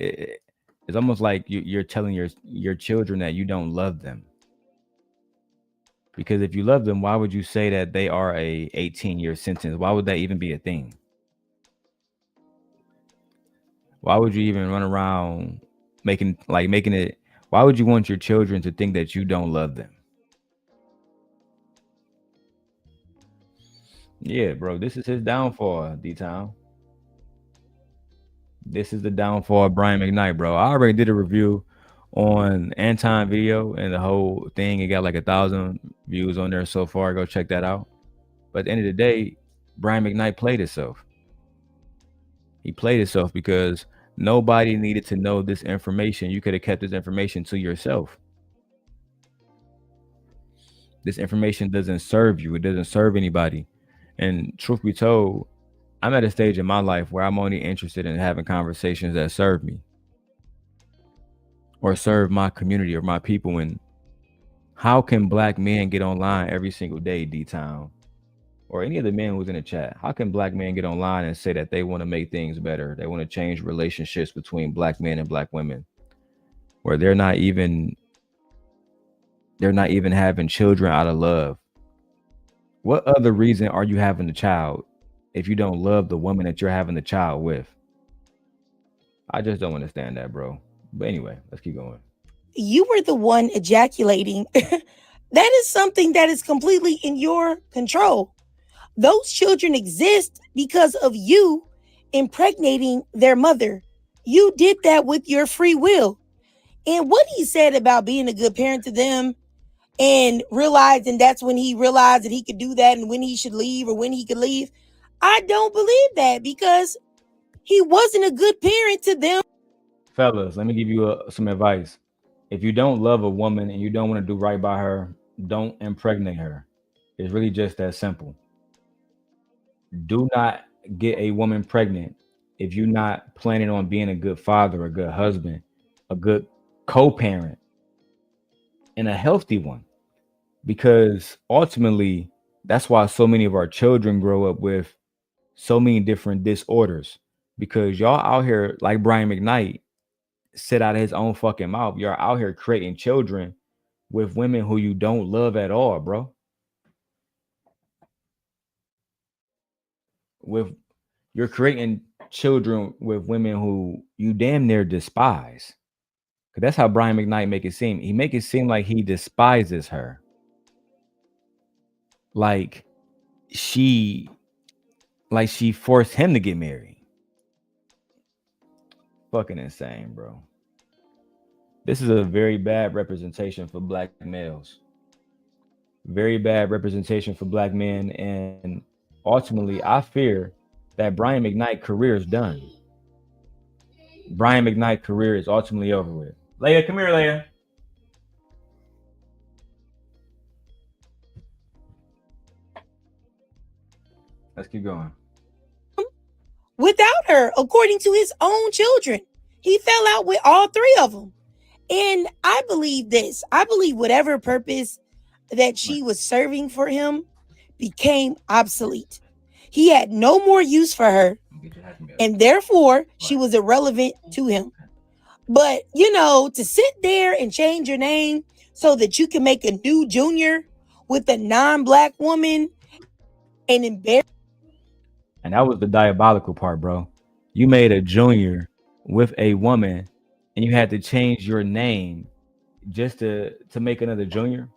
you're telling your children that you don't love them. Because if you love them, why would you say that they are a 18-year sentence? Why would that even be a thing? Why would you even run around making it? Why would you want your children to think that you don't love them? Yeah, bro, this is his downfall, D-Town. This is the downfall of Brian McKnight, bro. I already did a review on Anton video and the whole thing. It got like 1,000 views on there so far. Go check that out. But at the end of the day, Brian McKnight played himself. He played himself because nobody needed to know this information. You could have kept this information to yourself. This information doesn't serve you. It doesn't serve anybody. And truth be told, I'm at a stage in my life where I'm only interested in having conversations that serve me or serve my community or my people. And how can black men get online every single day, D-Town, or any of the men who's in the chat? How can black men get online and say that they want to make things better? They want to change relationships between black men and black women, where they're not even having children out of love. What other reason are you having a child if you don't love the woman that you're having the child with? I just don't understand that, bro. But anyway, let's keep going. You were the one ejaculating. That is something that is completely in your control. Those children exist because of you impregnating their mother. You did that with your free will. And what he said about being a good parent to them and realizing that's when he realized that he could do that and when he should leave or when he could leave, I don't believe that, because he wasn't a good parent to them. Fellas, let me give you some advice. If you don't love a woman and you don't want to do right by her, don't impregnate her. It's really just that simple. Do not get a woman pregnant if you're not planning on being a good father, a good husband, a good co-parent, and a healthy one. Because ultimately, that's why so many of our children grow up with so many different disorders. Because y'all out here, like Brian McKnight said out of his own fucking mouth, you're out here creating children with women who you don't love at all, bro. You're creating children with women who you damn near despise. Because that's how Brian McKnight make it seem. He make it seem like he despises her. Like she forced him to get married. Fucking insane, bro. This is a very bad representation for black males. Very bad representation for black men. And ultimately, I fear that Brian McKnight's career is done. Brian McKnight's career is ultimately over with. Leia, come here, Leia. Let's keep going. Without her, according to his own children, he fell out with all three of them. And I believe this. I believe whatever purpose that she was serving for him became obsolete. He had no more use for her, and therefore she was irrelevant to him. But, you know, to sit there and change your name so that you can make a new junior with a non-black woman and embarrass. And that was the diabolical part, bro. You made a junior with a woman and you had to change your name just to make another junior.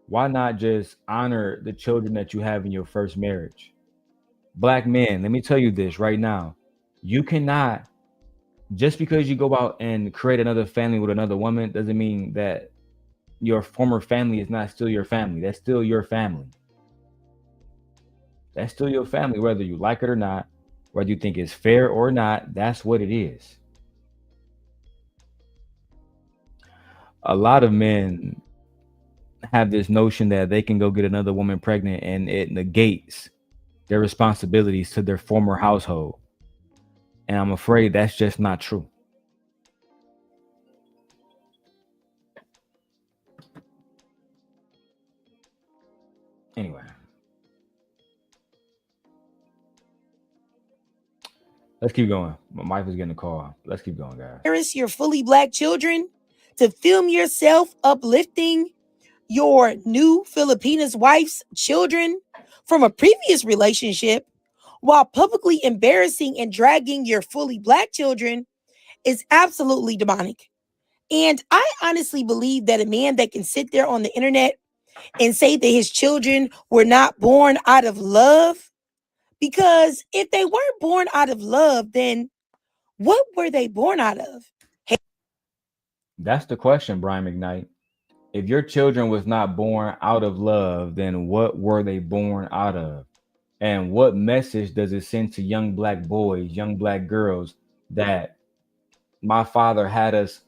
Why not just honor the children that you have in your first marriage? Black men, let me tell you this right now. You cannot, just because you go out and create another family with another woman doesn't mean that your former family is not still your family. That's still your family. That's still your family, whether you like it or not, whether you think it's fair or not. That's what it is. A lot of men have this notion that they can go get another woman pregnant and it negates their responsibilities to their former household. And I'm afraid that's just not true. Anyway. Let's keep going. My wife is getting a call. Let's keep going, guys. Embarrass your fully black children, to film yourself uplifting your new Filipina's wife's children from a previous relationship while publicly embarrassing and dragging your fully black children is absolutely demonic. And I honestly believe that a man that can sit there on the internet and say that his children were not born out of love, because if they weren't born out of love, then what were they born out of? That's the question, Brian McKnight. If your children was not born out of love, then what were they born out of? And what message does it send to young black boys, young black girls, that my father had us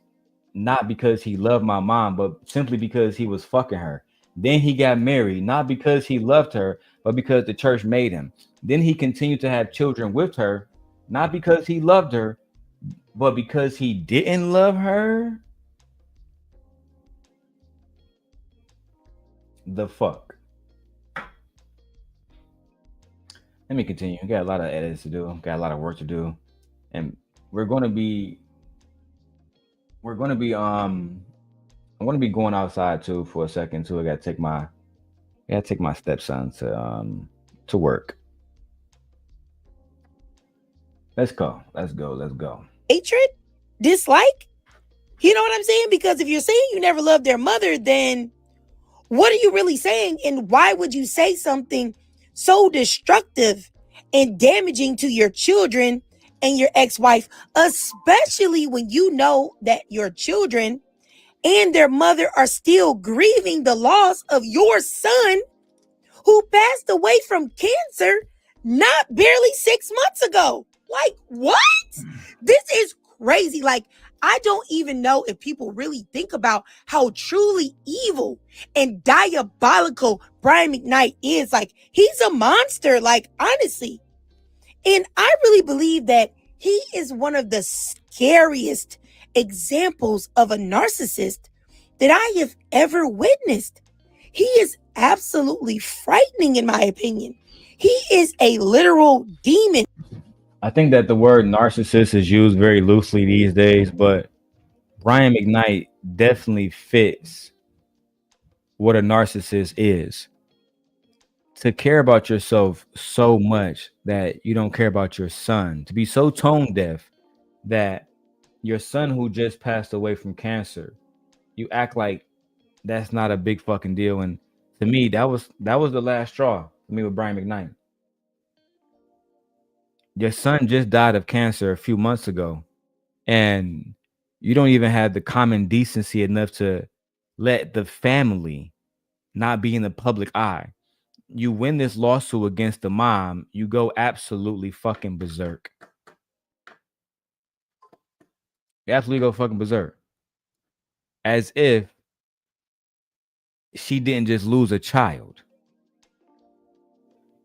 not because he loved my mom, but simply because he was fucking her. Then he got married, not because he loved her, but because the church made him. Then he continued to have children with her, not because he loved her, but because he didn't love her. The fuck. Let me continue. We got a lot of edits to do, got a lot of work to do, and we're gonna be I'm gonna be going outside too for a second too. I gotta take my stepson to work. Let's go. Hatred? Dislike? You know what I'm saying? Because if you're saying you never loved their mother, then what are you really saying? And why would you say something so destructive and damaging to your children and your ex-wife, especially when you know that your children and their mother are still grieving the loss of your son who passed away from cancer not barely 6 months ago? Like, what? This is crazy. Like, I don't even know if people really think about how truly evil and diabolical Brian McKnight is. Like, he's a monster, like, honestly. And I really believe that he is one of the scariest examples of a narcissist that I have ever witnessed. He is absolutely frightening, in my opinion. He is a literal demon. I think that the word narcissist is used very loosely these days, but Brian McKnight definitely fits what a narcissist is. To care about yourself so much that you don't care about your son, to be so tone deaf that your son who just passed away from cancer, you act like that's not a big fucking deal. And to me, that was the last straw for me with Brian McKnight. Your son just died of cancer a few months ago, and you don't even have the common decency enough to let the family not be in the public eye. You win this lawsuit against the mom, you go absolutely fucking berserk. You absolutely go fucking berserk. As if she didn't just lose a child.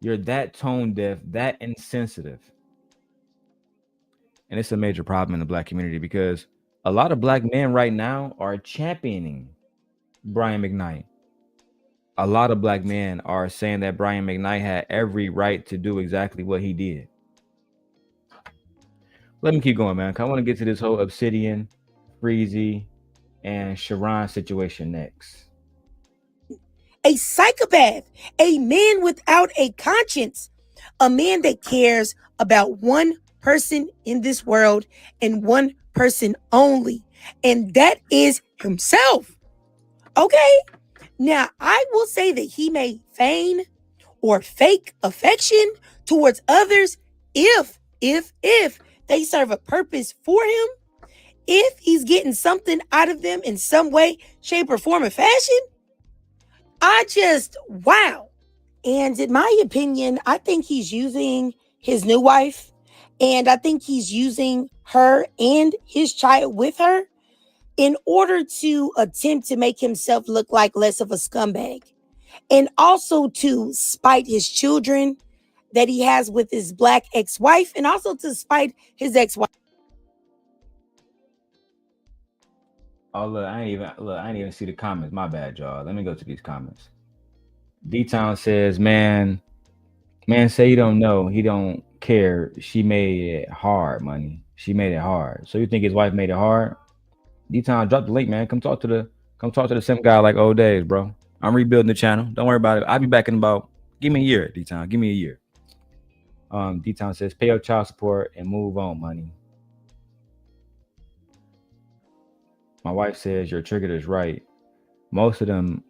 You're that tone deaf, that insensitive. And it's a major problem in the black community because a lot of black men right now are championing Brian McKnight. A lot of black men are saying that Brian McKnight had every right to do exactly what he did. Let me keep going, man. I want to get to this whole Obsidian, Freezy, and Sharon situation next. A psychopath, a man without a conscience, a man that cares about one person in this world and one person only, and that is himself. Okay? Now, I will say that he may feign or fake affection towards others if they serve a purpose for him, if he's getting something out of them in some way, shape, or form or fashion. Wow. And in my opinion, I think he's using his new wife, and I think he's using her and his child with her in order to attempt to make himself look like less of a scumbag, and also to spite his children that he has with his black ex-wife, and also to spite his ex-wife. Oh, look, I ain't even see the comments. My bad, y'all. Let me go to these comments. D-Town says, man, say you don't know. He don't care. She made it hard, money. She made it hard. So you think his wife made it hard? D-Town, drop the link, man. Come talk to the simp guy like old days, bro. I'm rebuilding the channel. Don't worry about it. I'll be back in about, give me a year, D-Town. Give me a year. D-Town says, pay your child support and move on, money. My wife says your trigger is right. Most of them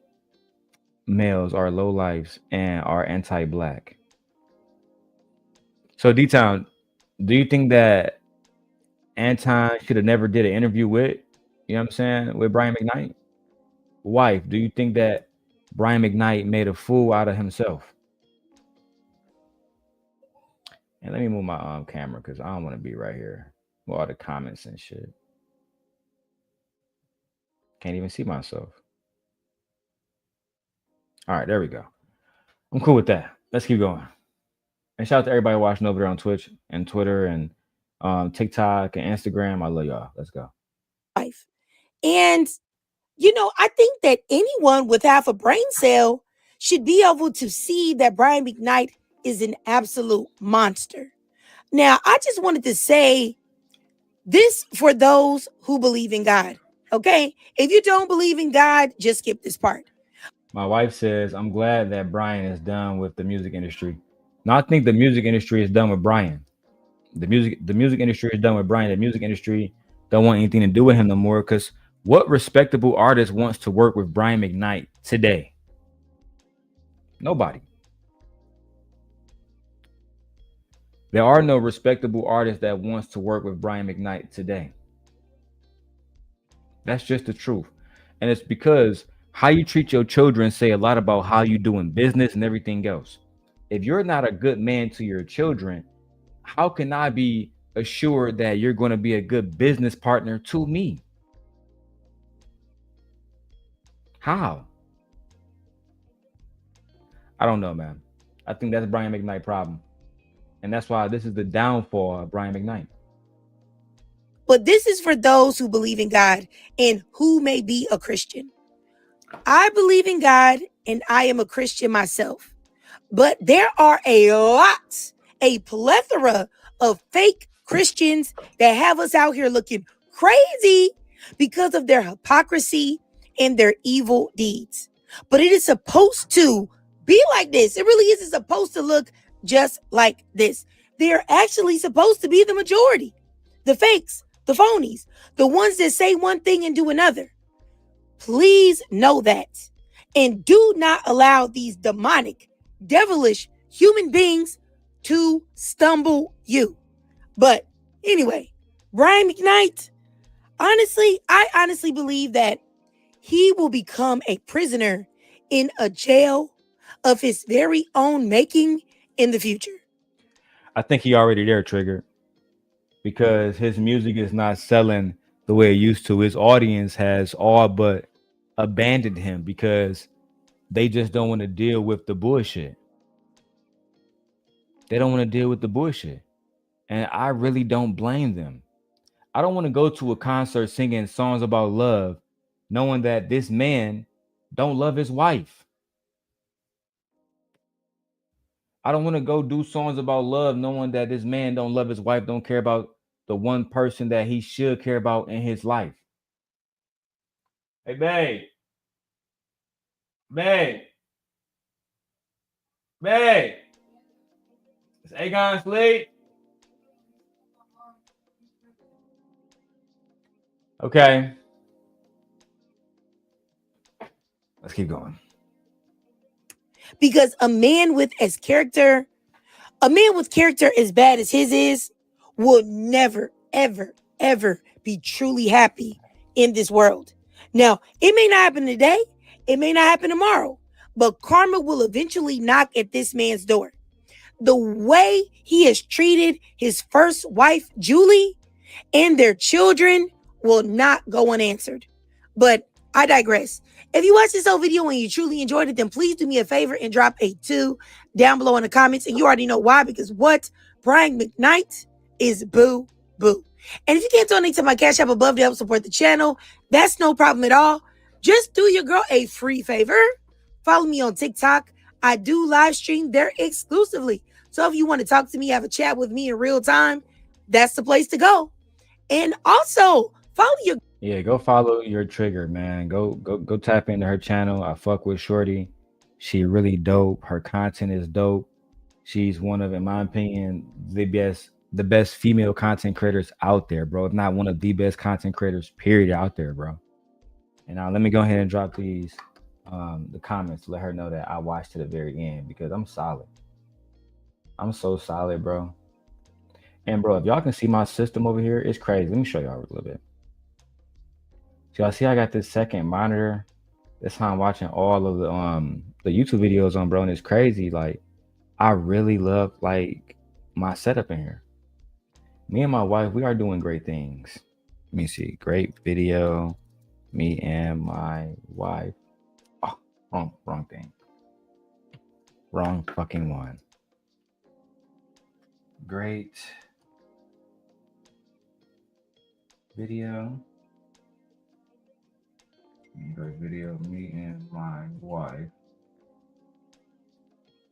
males are low lives and are anti-black. So D-Town, do you think that Anton should have never did an interview with You know what I'm saying? With Brian McKnight. Wife, do you think that Brian McKnight made a fool out of himself? And let me move my camera because I don't want to be right here with all the comments and shit. Can't even see myself. All right, there we go. I'm cool with that. Let's keep going. And shout out to everybody watching over there on Twitch and Twitter and TikTok and Instagram. I love y'all. Let's go. And, you know, I think that anyone with half a brain cell should be able to see that Brian McKnight is an absolute monster. Now, I just wanted to say this for those who believe in God. Okay? If you don't believe in God, just skip this part. My wife says, I'm glad that Brian is done with the music industry. No, I think the music industry is done with Brian. The music industry is done with Brian. The music industry don't want anything to do with him no more, because what respectable artist wants to work with Brian McKnight today? Nobody. There are no respectable artists that wants to work with Brian McKnight today. That's just the truth. And it's because how you treat your children say a lot about how you do in business and everything else. If you're not a good man to your children, how can I be assured that you're going to be a good business partner to me? How? I don't know, man. I think that's Brian McKnight's problem. And that's why this is the downfall of Brian McKnight. But this is for those who believe in God and who may be a Christian. I believe in God and I am a Christian myself. But there are a plethora of fake Christians that have us out here looking crazy because of their hypocrisy and their evil deeds. But it is supposed to be like this. It really isn't supposed to look just like this. They're actually supposed to be the majority. The fakes, the phonies, the ones that say one thing and do another. Please know that. And do not allow these demonic, devilish human beings to stumble you. But anyway, Brian McKnight, I honestly believe that he will become a prisoner in a jail of his very own making in the future. I think he already there, Trigger, because his music is not selling the way it used to. His audience has all but abandoned him because they just don't want to deal with the bullshit. They don't want to deal with the bullshit. And I really don't blame them. I don't want to go to a concert singing songs about love, knowing that this man don't love his wife. I don't want to go do songs about love, knowing that this man don't love his wife, don't care about the one person that he should care about in his life. Hey, babe. Babe. Babe. Is Aegon asleep? Okay. Let's keep going. Because a man with character as bad as his is will never, ever, ever be truly happy in this world. Now, it may not happen today. It may not happen tomorrow. But karma will eventually knock at this man's door. The way he has treated his first wife, Julie, and their children will not go unanswered. But I digress. If you watched this whole video and you truly enjoyed it, then please do me a favor and drop a 2 down below in the comments. And you already know why, because what? Brian McKnight is boo boo. And if you can't donate to my Cash App above to help support the channel, that's no problem at all. Just do your girl a free favor. Follow me on TikTok. I do live stream there exclusively. So if you want to talk to me, have a chat with me in real time, that's the place to go. And also follow your go follow your Trigger, man. Go tap into her channel. I fuck with Shorty. She really dope. Her content is dope. She's one of, in my opinion, the best female content creators out there, bro. If not one of the best content creators, period, out there, bro. And now let me go ahead and drop these the comments to let her know that I watched to the very end, because I'm solid. I'm so solid, bro. And bro, if y'all can see my system over here, it's crazy. Let me show y'all a little bit. So I see I got this second monitor. That's how I'm watching all of the YouTube videos on, bro, and it's crazy. Like, I really love like my setup in here. Me and my wife, we are doing great things. Let me see. Great video. Me and my wife. Oh, wrong thing. Wrong fucking one. Great video. Great video. Me and my wife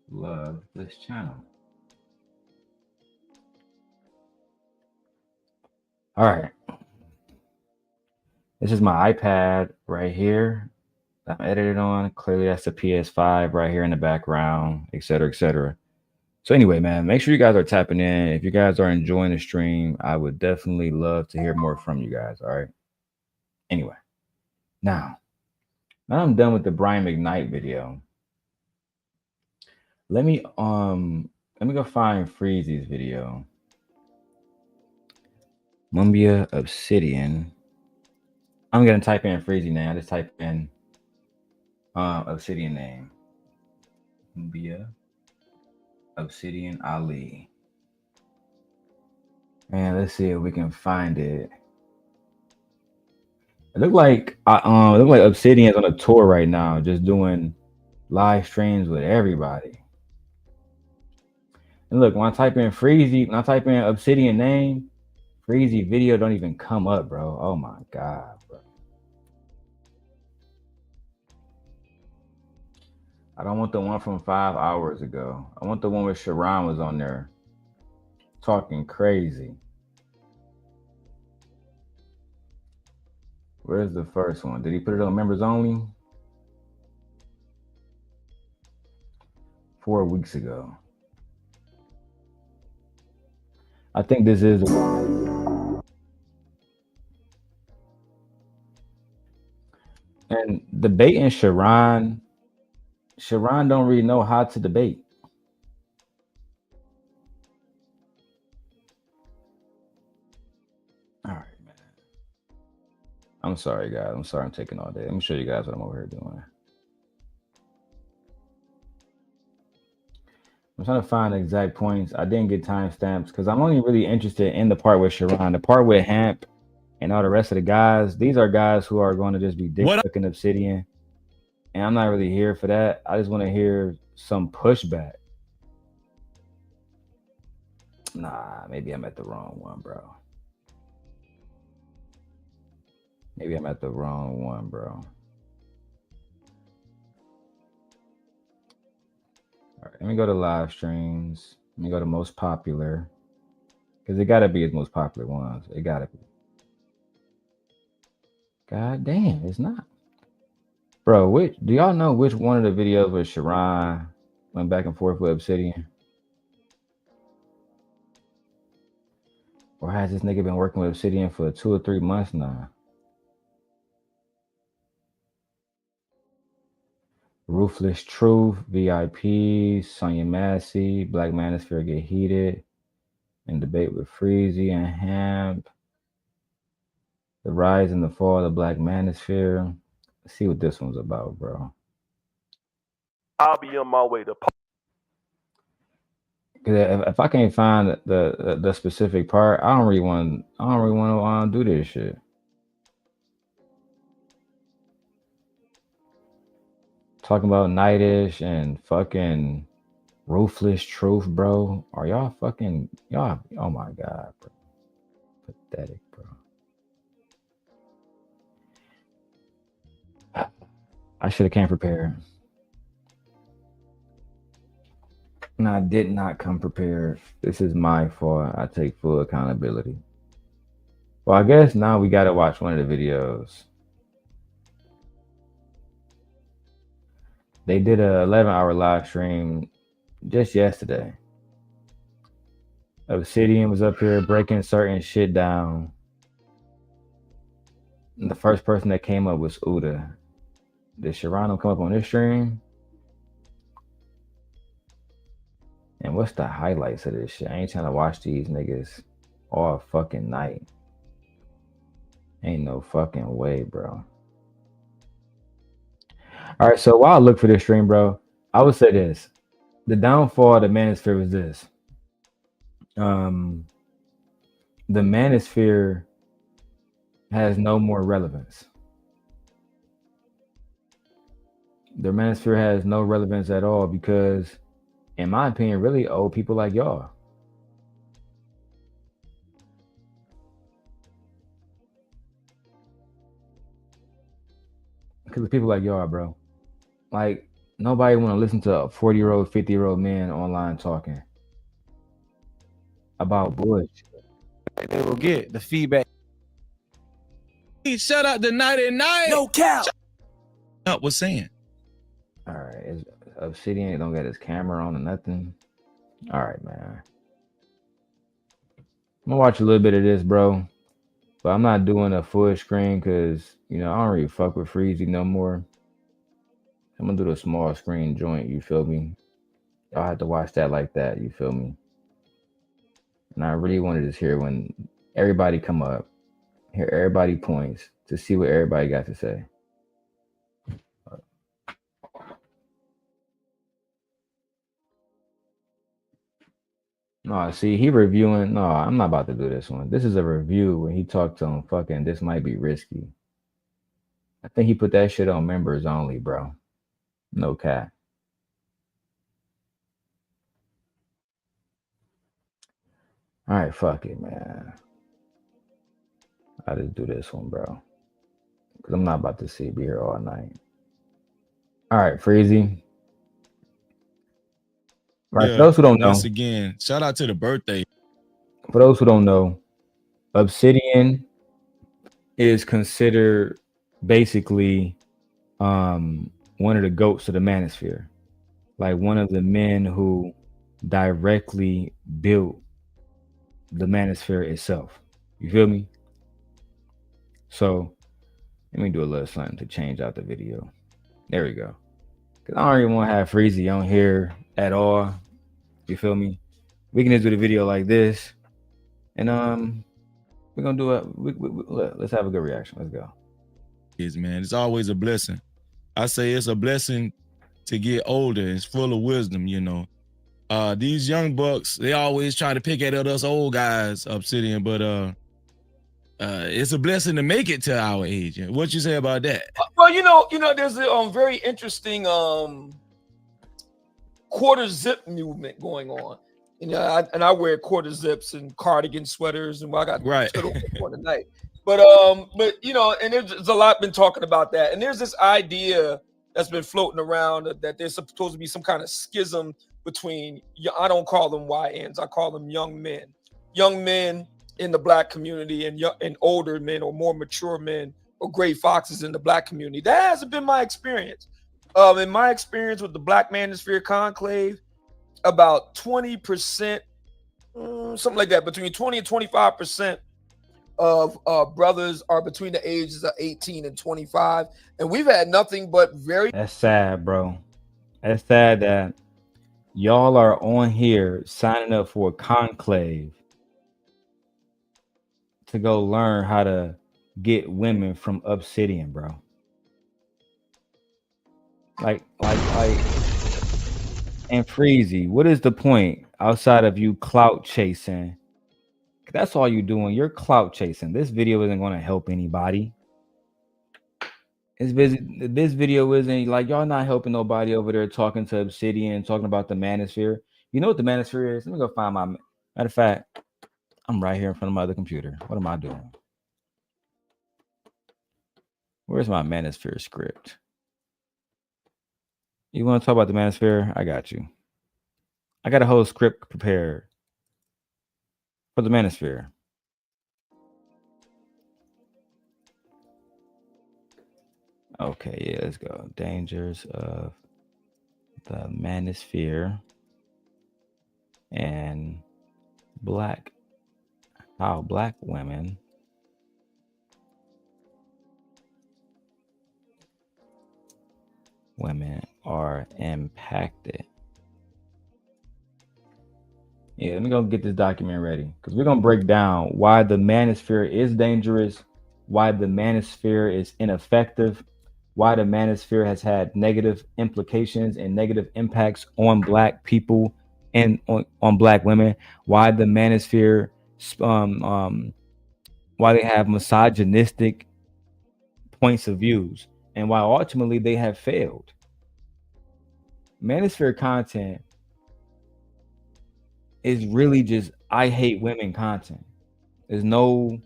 love this channel. All right. This is my iPad right here. I'm edited on. Clearly, that's the PS5 right here in the background, et cetera, et cetera. So anyway, man, make sure you guys are tapping in. If you guys are enjoying the stream, I would definitely love to hear more from you guys. All right. Anyway, now I'm done with the Brian McKnight video. Let me go find Freezy's video. Mumia Obsidian. I'm gonna type in Freezy now. I just type in Obsidian name. Mumia Obsidian Ali. And let's see if we can find it. It looked like Obsidian's on a tour right now, just doing live streams with everybody. And look, when I type in Freezy, when I type in Obsidian name, Freezy video don't even come up, bro. Oh my god, bro. I don't want the one from 5 hours ago. I want the one where Sharon was on there talking crazy. Where's the first one? Did he put it on members only? 4 weeks ago. I think this is the one. And debating Sharon don't really know how to debate. All right, man. I'm sorry, guys. I'm sorry I'm taking all day. Let me show you guys what I'm over here doing. I'm trying to find the exact points. I didn't get timestamps because I'm only really interested in the part with Sharon. The part with Hamp and all the rest of the guys. These are guys who are going to just be dick sucking Obsidian. And I'm not really here for that. I just want to hear some pushback. Nah, maybe I'm at the wrong one, bro. Maybe I'm at the wrong one, bro. All right, let me go to live streams. Let me go to most popular. Because it got to be his most popular ones. It got to be. God damn, it's not. Bro, do y'all know which one of the videos where Sharon went back and forth with Obsidian? Or has this nigga been working with Obsidian for 2 or 3 months now? Ruthless Truth, VIP, Sonya Massey, Black Manosphere Get Heated, and Debate with Freezy and Hamp. The Rise and the Fall of the Black Manosphere. Let's see what this one's about, bro. I'll be on my way to. If I can't find the specific part, I don't really want to do this shit. Talking about Nightish and fucking Ruthless Truth, bro. Are y'all fucking y'all? Oh my god, bro. Pathetic, bro. I should have came prepared. And I did not come prepared. This is my fault. I take full accountability. Well, I guess now we gotta watch one of the videos. They did a 11-hour live stream just yesterday. Obsidian was up here breaking certain shit down. And the first person that came up was Uda. Did Sharano come up on this stream? And what's the highlights of this shit? I ain't trying to watch these niggas all fucking night. Ain't no fucking way, bro. All right, so while I look for this stream, bro, I would say this: the downfall of the manosphere was this. The manosphere has no more relevance. The manosphere has no relevance at all because, in my opinion, really old people like y'all. Because of people like y'all, bro. Like, nobody want to listen to a 40-year-old, 50-year-old man online talking about bullshit. They will get the feedback. Shout out to Night and Night. No cap. Up was saying. All right, Obsidian don't got his camera on or nothing. All right, man. I'm gonna watch a little bit of this, bro. But I'm not doing a full screen because, you know, I don't really fuck with Freezy no more. I'm gonna do the small screen joint, you feel me? Y'all have to watch that like that, you feel me? And I really wanted to hear when everybody come up, hear everybody points to see what everybody got to say. No, see, he reviewing. No, I'm not about to do this one. This is a review when he talked to him. Fucking, this might be risky. I think he put that shit on members only, bro. No cap. All right, fuck it, man. I just do this one, bro. Because I'm not about to be here all night. All right, Freezy. Right, for those who don't know. Once again, shout out to the birthday. For those who don't know, Obsidian is considered basically one of the goats of the manosphere. Like one of the men who directly built the manosphere itself. You feel me? So let me do a little something to change out the video. There we go. Cause I don't even want to have Freezy on here at all. You feel me? We can just do the video like this, and we're gonna do it. Let's have a good reaction. Let's go. Man, it's always a blessing. I say it's a blessing to get older. It's full of wisdom, you know. These young bucks, they always try to pick at us old guys, Obsidian, but it's a blessing to make it to our age. What you say about that? Well, you know, there's a very interesting quarter zip movement going on. You know, I wear quarter zips and cardigan sweaters, and I got turtle on tonight. But you know, and there's a lot been talking about that, and there's this idea that's been floating around that there's supposed to be some kind of schism between, I don't call them YNs, I call them young men in the black community and older men or more mature men or gray foxes in the black community. That hasn't been my experience. In my experience with the Black Manosphere Conclave, about 20%, something like that, between 20 and 25% of brothers are between the ages of 18 and 25. And we've had nothing but very... That's sad, bro. That's sad that y'all are on here signing up for a conclave to go learn how to get women from Obsidian, bro. Like, and Freezy, what is the point outside of you clout chasing? That's all you doing. You're clout chasing. This video isn't going to help anybody. This video isn't, like, y'all not helping nobody over there talking to Obsidian, talking about the manosphere. You know what the manosphere is? Let me go find my... Matter of fact, I'm right here in front of my other computer. What am I doing? Where's my manosphere script? You want to talk about the manosphere? I got you. I got a whole script prepared for the manosphere. Okay, yeah, let's go. Dangers of the manosphere and how black women are impacted. Yeah, let me go get this document ready because we're gonna break down why the manosphere is dangerous why the manosphere is ineffective, why the manosphere has had negative implications and negative impacts on Black people and on Black women, why the manosphere, why they have misogynistic points of views, and why ultimately they have failed. Manosphere content is really just I hate women content. There's no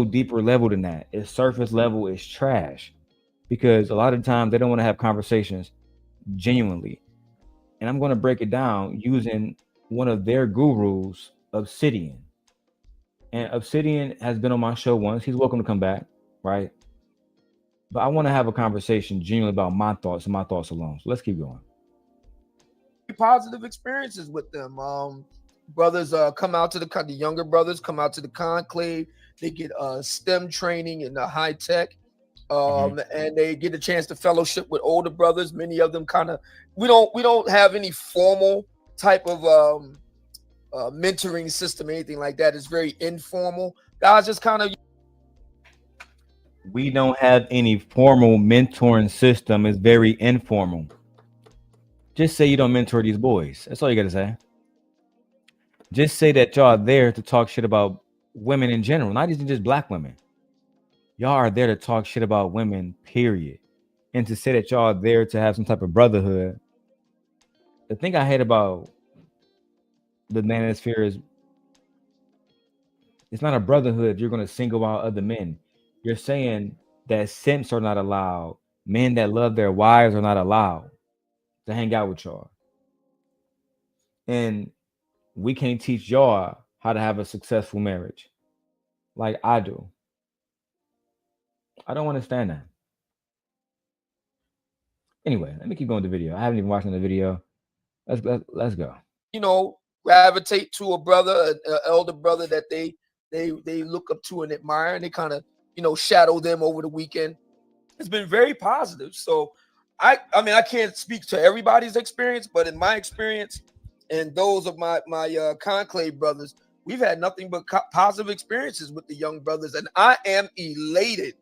deeper level than that. It's surface level, it's trash. Because a lot of times they don't want to have conversations genuinely. And I'm going to break it down using one of their gurus, Obsidian. And Obsidian has been on my show once. He's welcome to come back, right? But I want to have a conversation genuinely about my thoughts and my thoughts alone. So let's keep going. Positive experiences with them. Brothers come out to the younger brothers come out to the conclave. They get STEM training in the high tech. And they get a chance to fellowship with older brothers. Many of them we don't have any formal type of mentoring system, anything like that. It's very informal. Guys just we don't have any formal mentoring system. It's very informal. Just say you don't mentor these boys. That's all you gotta say. Just say that y'all are there to talk shit about women in general, not even just Black women. Y'all are there to talk shit about women, period. And to say that y'all are there to have some type of brotherhood. The thing I hate about the manosphere is it's not a brotherhood if you're going to single out other men. You're saying that simps are not allowed. Men that love their wives are not allowed to hang out with y'all. And we can't teach y'all how to have a successful marriage like I do. I don't understand that. Anyway, let me keep going with the video. I haven't even watched the video. Let's go. Gravitate to a brother, an elder brother that they look up to and admire, and they kind of shadow them over the weekend. It's been very positive. So I mean I can't speak to everybody's experience, but in my experience and those of my conclave brothers, we've had nothing but positive experiences with the young brothers, and I am elated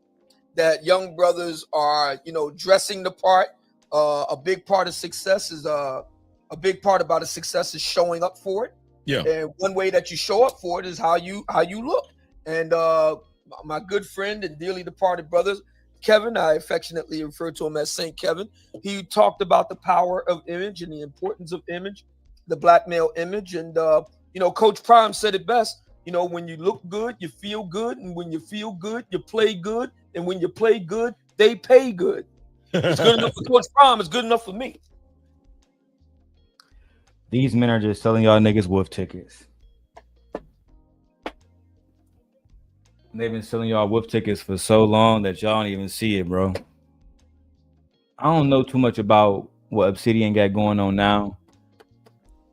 that young brothers are dressing the part. A big part of success is a big part about a success is showing up for it. Yeah. And one way that you show up for it is how you look. And my good friend and dearly departed brother Kevin, I affectionately refer to him as Saint Kevin. He talked about the power of image and the importance of image, the Black male image. And Coach Prime said it best. When you look good, you feel good, and when you feel good, you play good, and when you play good, they pay good. It's good enough for Coach Prime. It's good enough for me. These men are just selling y'all niggas wolf tickets. They've been selling y'all wolf tickets for so long that y'all don't even see it, bro. I don't know too much about what Obsidian got going on now.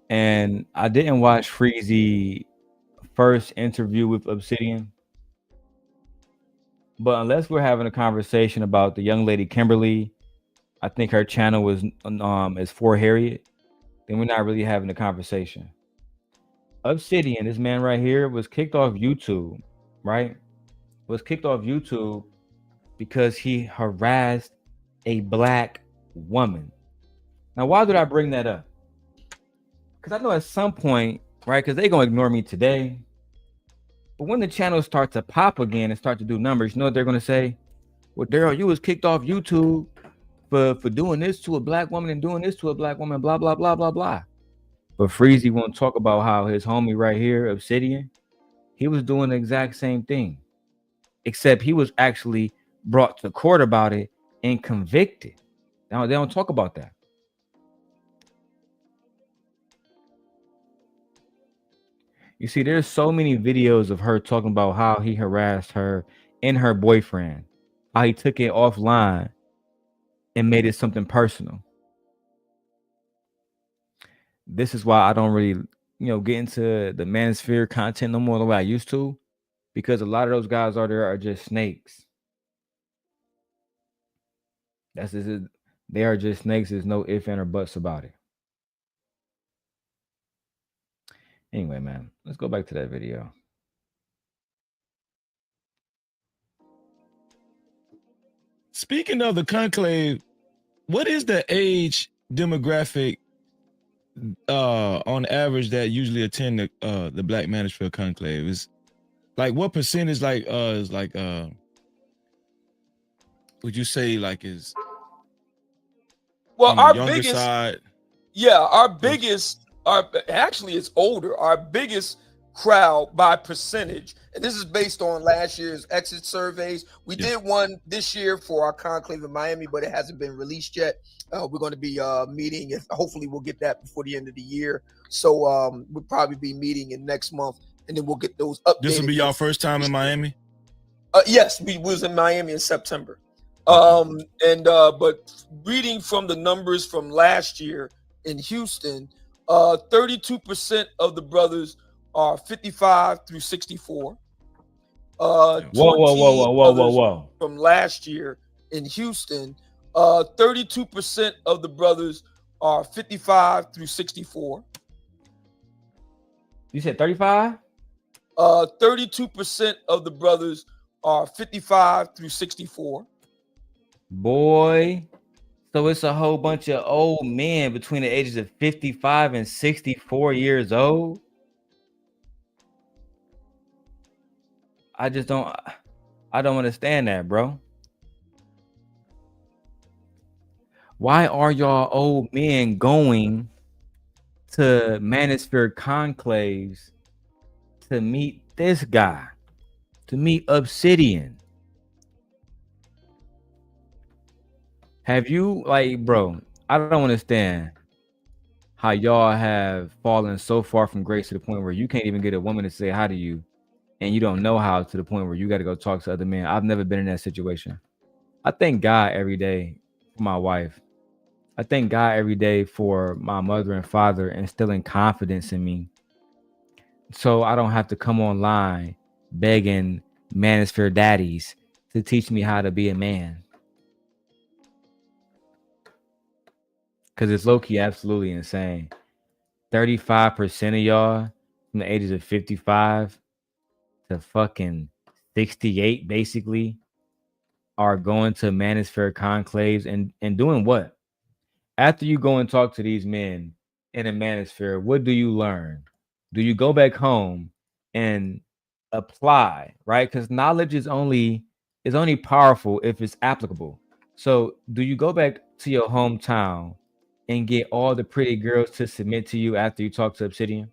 And I didn't watch Freezy first interview with Obsidian. But unless we're having a conversation about the young lady Kimberly, I think her channel is for Harriet, then we're not really having a conversation. Obsidian, this man right here, was kicked off YouTube, right? Was kicked off YouTube because he harassed a Black woman. Now, why did I bring that up? Because I know at some point, right, because they're going to ignore me today. But when the channels start to pop again and start to do numbers, you know what they're going to say? Well, Darrell, you was kicked off YouTube for doing this to a Black woman and doing this to a Black woman, blah, blah, blah, blah, blah. But Freezy won't talk about how his homie right here, Obsidian, he was doing the exact same thing. Except he was actually brought to court about it and convicted. Now, they don't talk about that. You see, there's so many videos of her talking about how he harassed her and her boyfriend, how he took it offline and made it something personal. This is why I don't really, get into the manosphere content no more the way I used to, because a lot of those guys out there are just snakes. They are just snakes. There's no ifs and or buts about it. Anyway, man, let's go back to that video. Speaking of the conclave, what is the age demographic on average that usually attend the Black Manosphere conclave? Is like what percentage is like would you say like is well on the our younger biggest side? Actually it's older. Our biggest crowd by percentage, and this is based on last year's exit surveys. We did one this year for our conclave in Miami, but it hasn't been released yet. We're going to be meeting, if hopefully we'll get that before the end of the year. So we'll probably be meeting in next month, and then we'll get those updated. This will be your first time in Miami? Yes, we was in Miami in September. But reading from the numbers from last year in Houston, 32% of the brothers are 55 through 64. Whoa. From last year in Houston, 32% of the brothers are 55 through 64. You said 35? 32% of the brothers are 55 through 64. Boy, so it's a whole bunch of old men between the ages of 55 and 64 years old. I don't understand that, bro. Why are y'all old men going to Manosphere conclaves to meet this guy, to meet Obsidian? Have you, like, bro, I don't understand how y'all have fallen so far from grace to the point where you can't even get a woman to say hi to you, and you don't know how, to the point where you got to go talk to other men. I've never been in that situation. I thank God every day for my wife. I thank God every day for my mother and father instilling confidence in me, so I don't have to come online begging Manosphere daddies to teach me how to be a man. Because it's low-key absolutely insane. 35% of y'all from the ages of 55 to fucking 68 basically are going to Manosphere conclaves and doing what? After you go and talk to these men in a Manosphere, what do you learn? Do you go back home and apply, right? Because knowledge is only powerful if it's applicable. So do you go back to your hometown and get all the pretty girls to submit to you after you talk to Obsidian?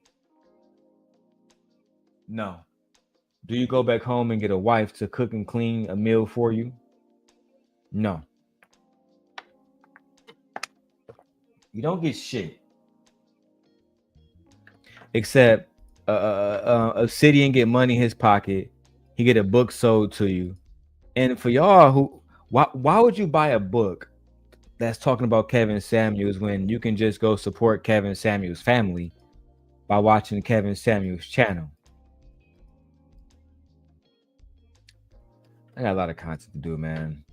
No. Do you go back home and get a wife to cook and clean a meal for you? No. You don't get shit. Except Obsidian get money in his pocket. He get a book sold to you. And for y'all why would you buy a book that's talking about Kevin Samuels when you can just go support Kevin Samuels' family by watching Kevin Samuels' channel? I got a lot of content to do, man.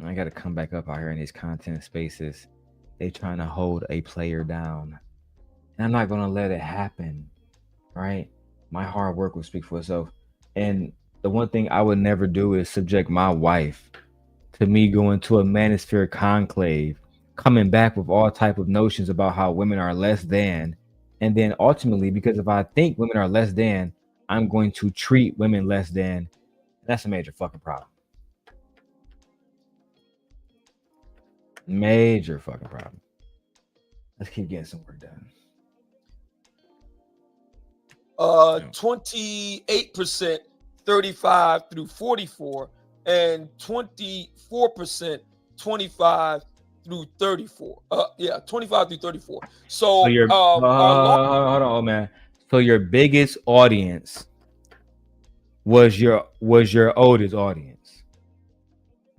I got to come back up out here in these content spaces. They trying to hold a player down, and I'm not going to let it happen, right? My hard work will speak for itself. And the one thing I would never do is subject my wife to me going to a Manosphere conclave, coming back with all type of notions about how women are less than, and then ultimately, because if I think women are less than, I'm going to treat women less than. That's a major fucking problem. Major fucking problem. Let's keep getting some work done. 28% 35 through 44, and 24% 25 through 34. 25 through 34. So your hold on, man. So your biggest audience was your oldest audience.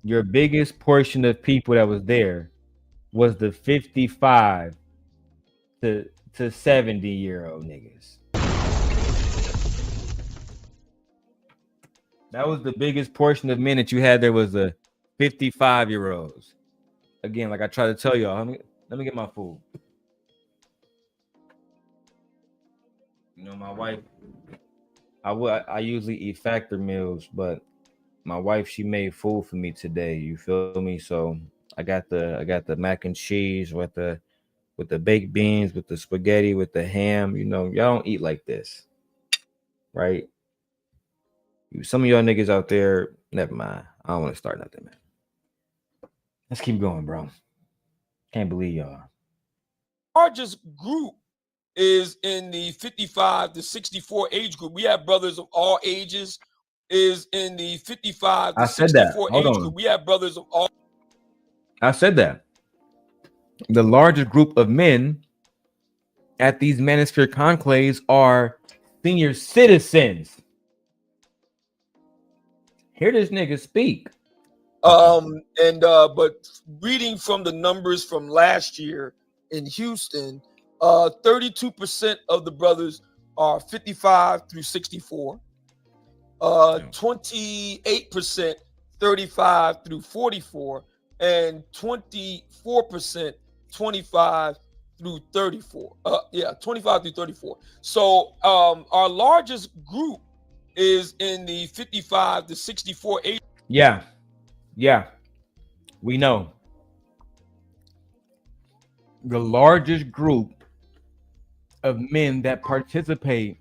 Your biggest portion of people that was there was the 55 to 70-year-old niggas. That was the biggest portion of men that you had there, was the 55-year-olds. Again, like I try to tell y'all, let me get my food. You know, my wife, I usually eat factor meals, but my wife, she made food for me today. You feel me? So I got the mac and cheese with the baked beans, with the spaghetti, with the ham. You know, y'all don't eat like this, right? Some of y'all niggas out there, never mind. I don't want to start nothing, man. Let's keep going, bro. Can't believe y'all. Largest group is in the 55 to 64 age group. We have brothers of all ages. Is in the 55 to 64 age group. We have brothers of all. I said that. The largest group of men at these manosphere conclaves are senior citizens. Hear this nigga speak. But reading from the numbers from last year in Houston, 32% of the brothers are 55 through 64. 28% 35 through 44, and 24% 25 through 34. 25 through 34. So our largest group is in the 55 to 64 age. Yeah, we know. The largest group of men that participate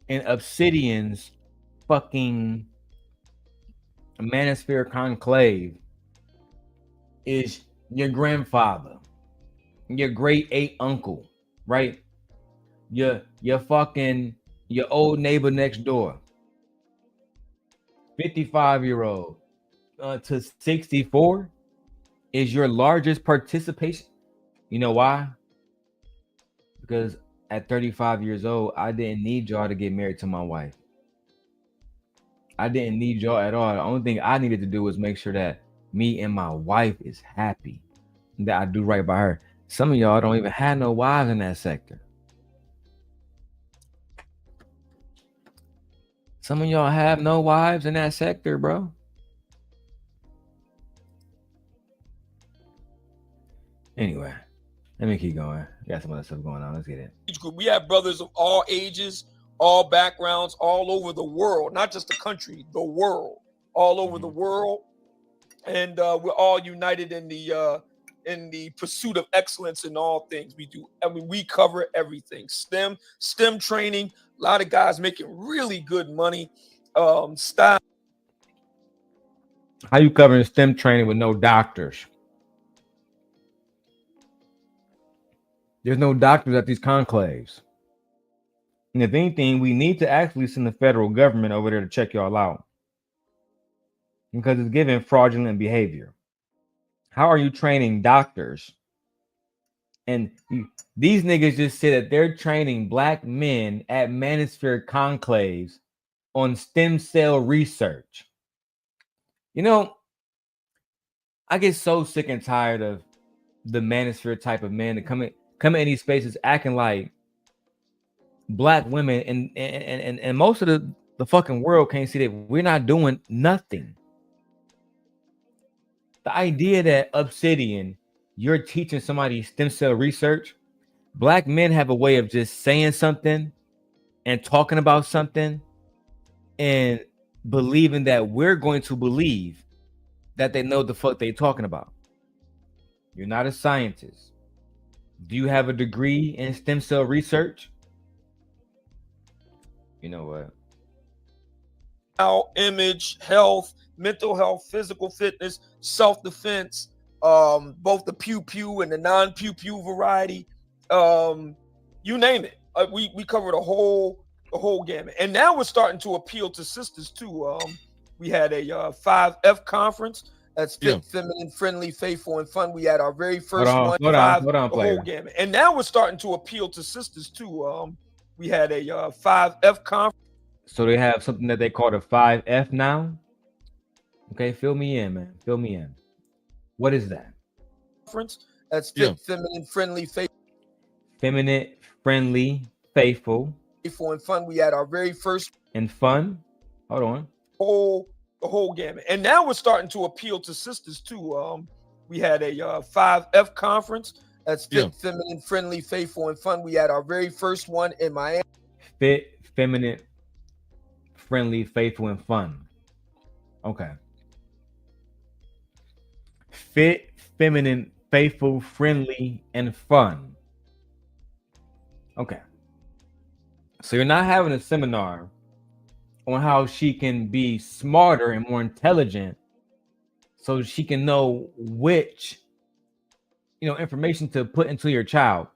in Obsidian's fucking manosphere conclave is your grandfather, your great eight uncle, right? Your old neighbor next door, 55-year-old to 64 is your largest participation. You know why? Because at 35 years old, I didn't need y'all to get married to my wife. I didn't need y'all at all. The only thing I needed to do was make sure that me and my wife is happy, and that I do right by her. Some of y'all don't even have no wives in that sector. Some of y'all have no wives in that sector, bro. Anyway, let me keep going. Got some other stuff going on. Let's get it. We have brothers of all ages, all backgrounds, all over the world, not just the country, the world, all over the world. And we're all united in the pursuit of excellence in all things we do. I mean, we cover everything. STEM training, a lot of guys making really good money. Style. How you covering STEM training with no doctors? There's no doctors at these conclaves. And if anything, we need to actually send the federal government over there to check y'all out, because it's giving fraudulent behavior. How are you training doctors? And these niggas just say that they're training black men at manosphere conclaves on stem cell research. You know, I get so sick and tired of the manosphere type of men that come in these spaces acting like black women and most of the fucking world can't see that we're not doing nothing. The idea that Obsidian, you're teaching somebody stem cell research. Black men have a way of just saying something and talking about something and believing that we're going to believe that they know the fuck they talking about. You're not a scientist. Do you have a degree in stem cell research? You know what? Our image, health, mental health, physical fitness, self-defense, both the pew-pew and the non-pew-pew variety, you name it. We covered the whole gamut. And now we're starting to appeal to sisters too. We had a 5F conference. That's fit, feminine, friendly, faithful, and fun. We had our very first one. Hold on, the whole gamut. And now we're starting to appeal to sisters too. We had a 5F conference. So they have something that they call the 5F now. Okay, fill me in, man. Fill me in. What is that? That's fit, feminine, friendly, faithful. Feminine, friendly, faithful, and fun. We had our very first. And fun. Hold on. The whole gamut. And now we're starting to appeal to sisters too. We had a 5F conference. That's fit, feminine, friendly, faithful, and fun. We had our very first one in Miami. Fit, feminine, friendly, faithful, and fun. Okay. Fit, feminine, faithful, friendly, and fun. Okay. So you're not having a seminar on how she can be smarter and more intelligent so she can know which information to put into your child.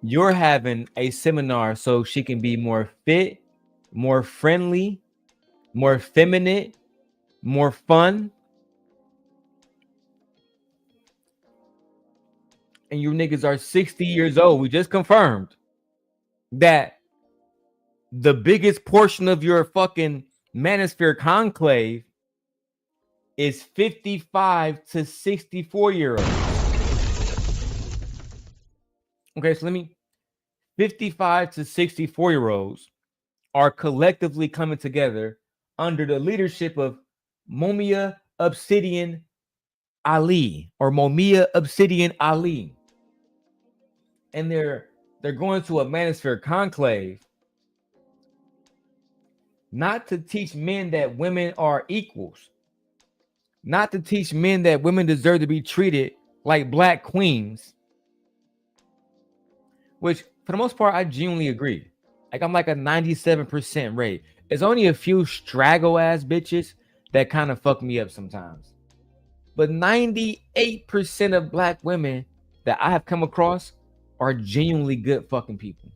You're having a seminar so she can be more fit, more friendly, more feminine, more fun. And you niggas are 60 years old. We just confirmed that the biggest portion of your fucking manosphere conclave is 55 to 64-year-olds. Okay, so 55 to 64-year-olds are collectively coming together under the leadership of Mumia Obsidian Ali or Mumia Obsidian Ali. And they're going to a manosphere conclave not to teach men that women are equals, not to teach men that women deserve to be treated like black queens, which for the most part, I genuinely agree. Like I'm like a 97% rate. There's only a few straggle ass bitches that kind of fuck me up sometimes. But 98% of black women that I have come across are genuinely good fucking people.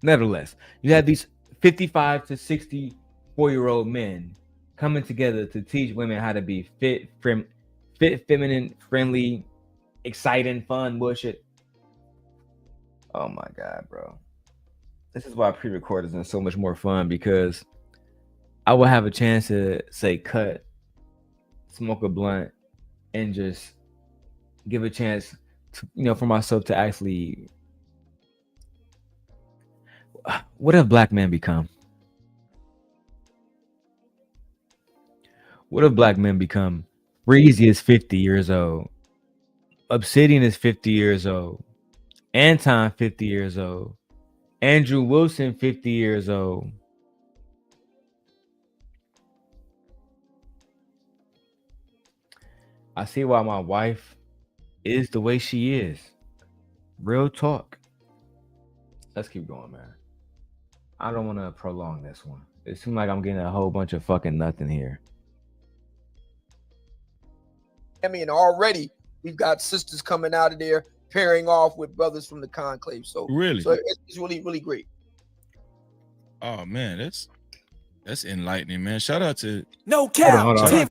Nevertheless, you have these 55 to 64-year-old men coming together to teach women how to be fit, feminine, friendly, exciting, fun, bullshit. Oh my God, bro. This is why pre-recorders are so much more fun, because I will have a chance to say cut, smoke a blunt, and just give a chance to, for myself to actually, what have black men become? What if black men become? Breezy is 50 years old. Obsidian is 50 years old. Anton 50 years old. Andrew Wilson 50 years old. I see why my wife is the way she is. Real talk. Let's keep going, man. I don't want to prolong this one. It seems like I'm getting a whole bunch of fucking nothing here. I mean, already we've got sisters coming out of there pairing off with brothers from the conclave. So really, so it's really, really great. Oh man, that's enlightening, man. Shout out to No cap. Hold on.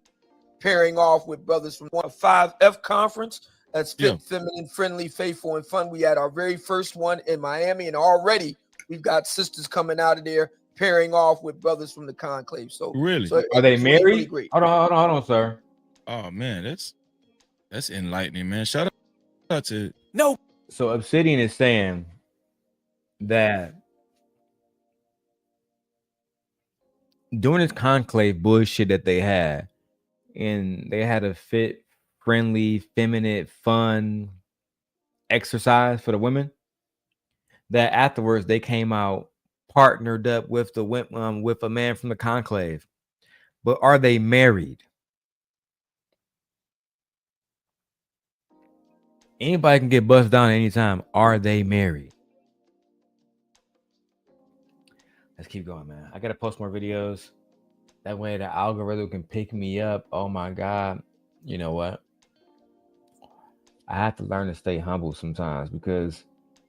Pairing off with brothers from 5F conference. That's fit, feminine, friendly, faithful, and fun. We had our very first one in Miami, and already we've got sisters coming out of there pairing off with brothers from the conclave. So really, so are they married? Really great. Hold on, sir. Oh man, that's enlightening, man. Shout out to So Obsidian is saying that during this conclave bullshit that they had, and they had a fit, friendly, feminine, fun exercise for the women, that afterwards they came out partnered up with with a man from the conclave. But are they married? Anybody can get buzzed down at any time. Are they married? Let's keep going, man. I gotta post more videos. That way the algorithm can pick me up. Oh my God. You know what? I have to learn to stay humble sometimes, because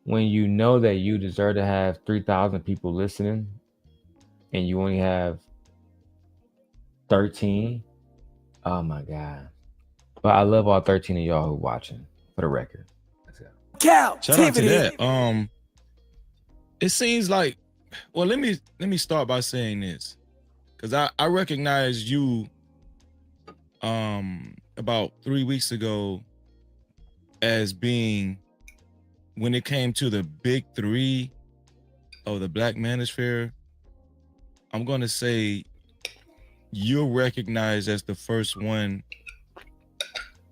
when you know that you deserve to have 3,000 people listening and you only have 13, oh my God. But I love all 13 of y'all who are watching, for the record. Let's go. Shout out to that. It seems like, well, let me start by saying this, because I recognized you about 3 weeks ago as being, when it came to the big three of the black manosphere, I'm gonna say you're recognized as the first one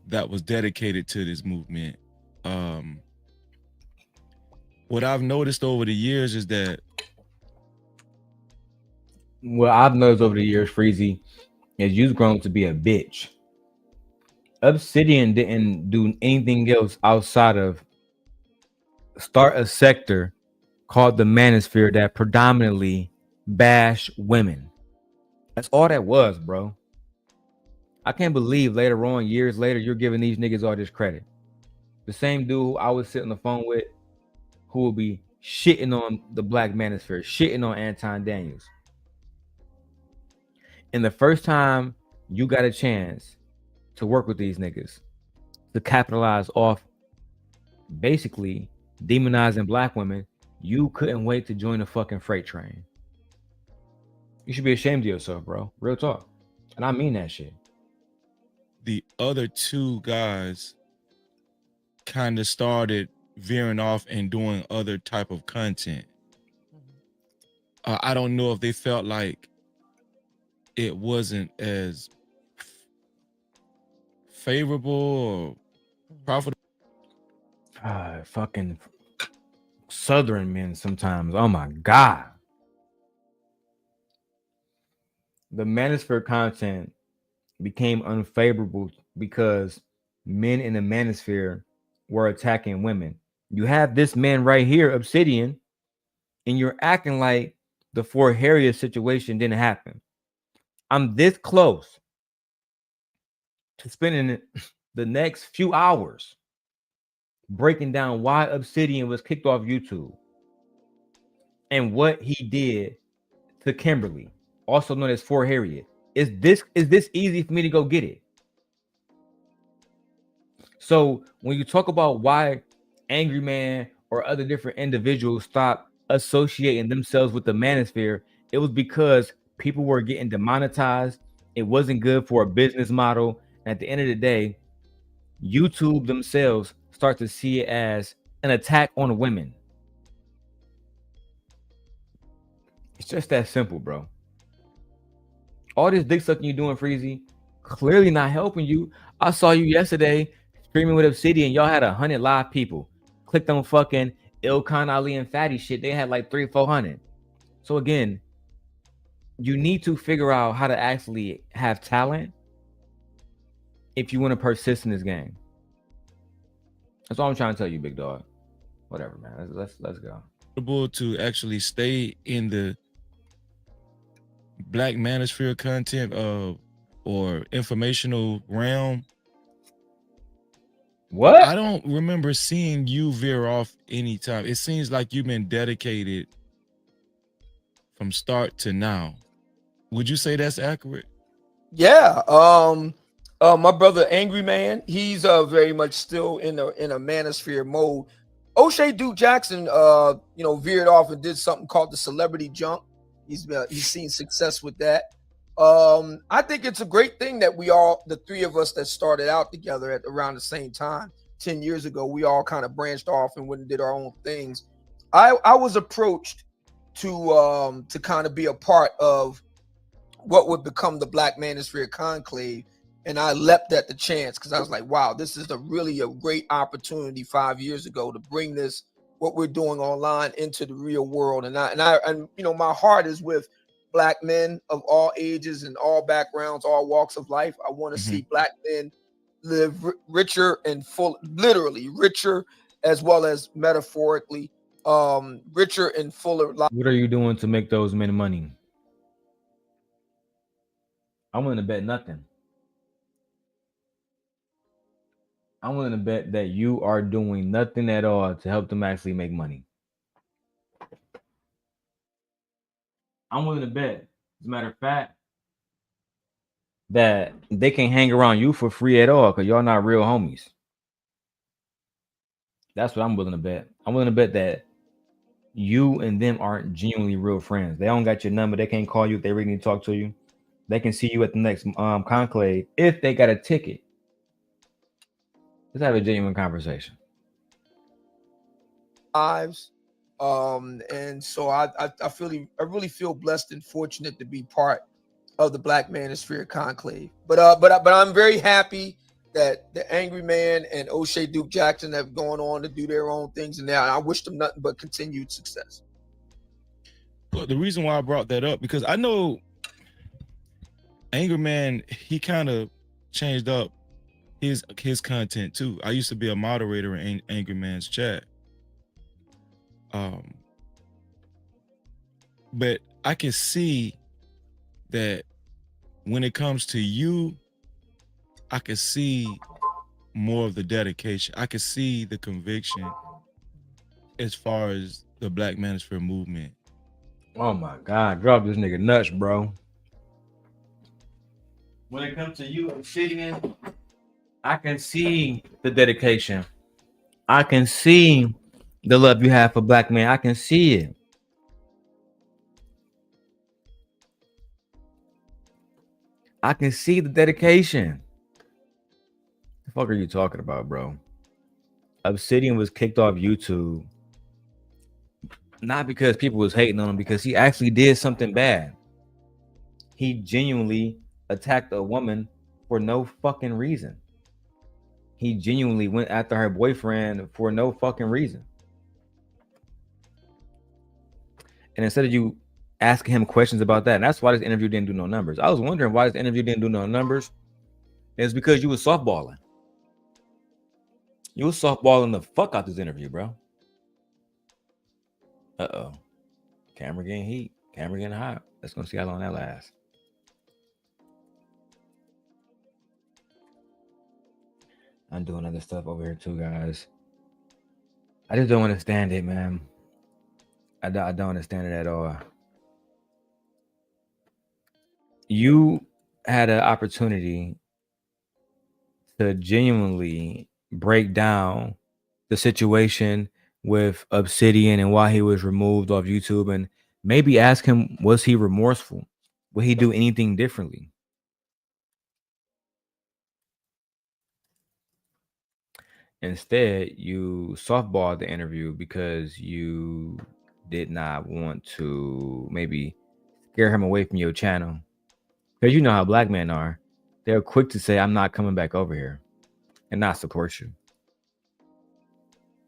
that was dedicated to this movement. What I've noticed over the years is that What I've noticed over the years, Freezy, is you've grown to be a bitch. Obsidian didn't do anything else outside of start a sector called the Manosphere that predominantly bash women. That's all that was, bro. I can't believe later on, years later, you're giving these niggas all this credit. The same dude who I was sitting on the phone with, who will be shitting on the Black Manosphere, shitting on Anton Daniels. And the first time you got a chance to work with these niggas, to capitalize off basically demonizing black women, you couldn't wait to join the fucking freight train. You should be ashamed of yourself, bro. Real talk. And I mean that shit. The other two guys kind of started veering off and doing other type of content. I don't know if they felt like it wasn't as favorable or profitable. Fucking Southern men sometimes. Oh my God. The Manosphere content became unfavorable because men in the Manosphere were attacking women. You have this man right here, Obsidian, and you're acting like the Fort Harriet situation didn't happen. I'm this close to spending the next few hours breaking down why Obsidian was kicked off YouTube and what he did to Kimberly, also known as Fort Harriet. Is this easy for me to go get it? So when you talk about why Angry Man or other different individuals stopped associating themselves with the Manosphere, it was because people were getting demonetized. It wasn't good for a business model. And at the end of the day, YouTube themselves start to see it as an attack on women. It's just that simple, bro. All this dick sucking you doing, Freezy, clearly not helping you. I saw you yesterday streaming with Obsidian. Y'all had 100 live people. Clicked on fucking Ilkhan Ali and Fatty shit. They had like 300-400. So again, you need to figure out how to actually have talent if you want to persist in this game. That's all I'm trying to tell you, big dog. Whatever, man. Let's go. To actually stay in the Black Manosphere content or informational realm. What? I don't remember seeing you veer off anytime. It seems like you've been dedicated from start to now. Would you say that's accurate? Yeah. My brother Angry Man, he's very much still in a Manosphere mode. O'Shea Duke Jackson veered off and did something called the Celebrity Jump. He's seen success with that. I think it's a great thing that the three of us that started out together at around the same time 10 years ago, we all kind of branched off and went and did our own things. I was approached to kind of be a part of what would become the Black Manosphere Conclave, and I leapt at the chance because I was like, wow, this is really a great opportunity 5 years ago to bring this, what we're doing online, into the real world. And my heart is with Black men of all ages and all backgrounds, all walks of life. I want to see Black men live richer and literally richer, as well as metaphorically, richer and fuller life. What are you doing to make those men money? I'm willing to bet nothing. I'm willing to bet that you are doing nothing at all to help them actually make money. I'm willing to bet, as a matter of fact, that they can hang around you for free at all because y'all not real homies. That's what I'm willing to bet. I'm willing to bet that you and them aren't genuinely real friends. They don't got your number. They can't call you if they really need to talk to you. They can see you at the next conclave if they got a ticket. Let's have a genuine conversation. Lives. And so I really feel blessed and fortunate to be part of the Black Manosphere Conclave. But I'm very happy that the Angry Man and O'Shea Duke Jackson have gone on to do their own things, and now I wish them nothing but continued success. the reason why I brought that up, because I know Angry Man, he kind of changed up his content too. I used to be a moderator in Angry Man's chat. But I can see that when it comes to you, I can see more of the dedication. I can see the conviction as far as the Black Manosphere movement. Oh my God, drop this nigga nuts, bro. When it comes to you, Obsidian, I can see the dedication. I can see the love you have for Black men. I can see it. I can see the dedication. The fuck are you talking about, bro? Obsidian was kicked off YouTube not because people was hating on him, because he actually did something bad. He genuinely attacked a woman for no fucking reason. He genuinely went after her boyfriend for no fucking reason. And instead of you asking him questions about that, and that's why this interview didn't do no numbers. I was wondering why this interview didn't do no numbers. It's because you was softballing. You was softballing the fuck out this interview, bro. Uh-oh. Camera getting heat. Camera getting hot. Let's go see how long that lasts. I'm doing other stuff over here too, guys. I just don't understand it, man. I don't understand it at all. You had an opportunity to genuinely break down the situation with Obsidian and why he was removed off YouTube, and maybe ask him, was he remorseful? Would he do anything differently? Instead, you softballed the interview because you did not want to maybe scare him away from your channel. Because you know how Black men are. They're quick to say, I'm not coming back over here, and not support you.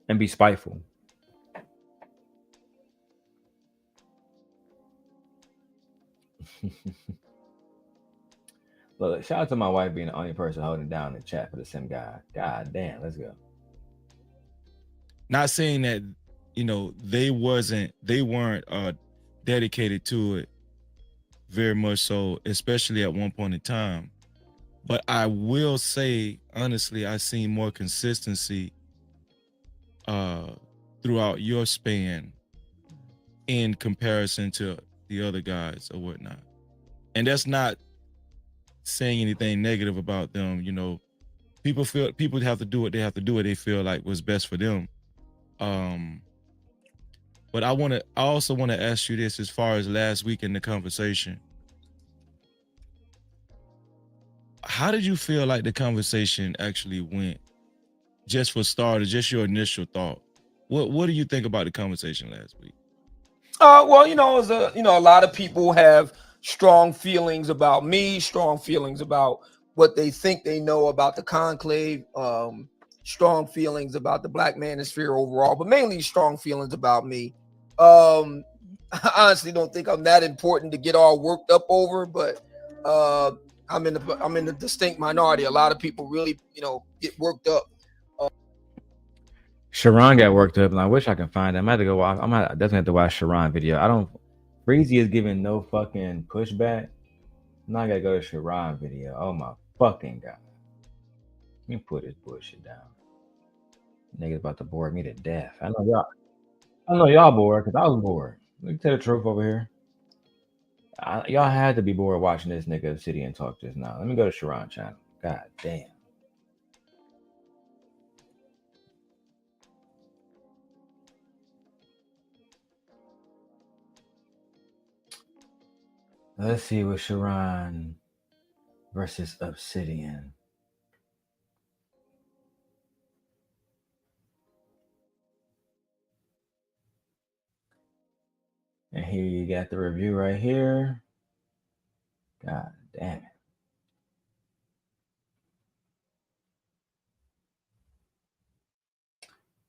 And be spiteful. Look, shout out to my wife being the only person holding down the chat for the Simp God. God damn, let's go. Not saying that, you know, they weren't dedicated to it very much so, especially at one point in time. But I will say, honestly, I've seen more consistency throughout your span in comparison to the other guys or whatnot. And that's not saying anything negative about them. You know, people have to do what they have to do, what they feel like was best for them. But I also want to ask you this, as far as last week in the conversation. How did you feel like the conversation actually went? Just for starters, just your initial thought. What do you think about the conversation last week? Well, you know, a lot of people have strong feelings about me, strong feelings about what they think they know about the conclave, strong feelings about the Black Manosphere overall, but mainly strong feelings about me. I honestly don't think I'm that important to get all worked up over, but I'm in the distinct minority. A lot of people really, you know, get worked up. Sharon got worked up, and I wish I could find him. I had to go watch. I definitely have to watch Sharon video. I don't. Breezy is giving no fucking pushback. Now I gotta go to Sharon video. Oh my fucking god! Let me put this bullshit down. Niggas about to bore me to death. I know y'all bored because I was bored. Let me tell the truth over here. Y'all had to be bored watching this nigga Obsidian talk just now. Let me go to Sharon channel. God damn. Let's see what Sharon versus Obsidian. And here you got the review right here. God damn it.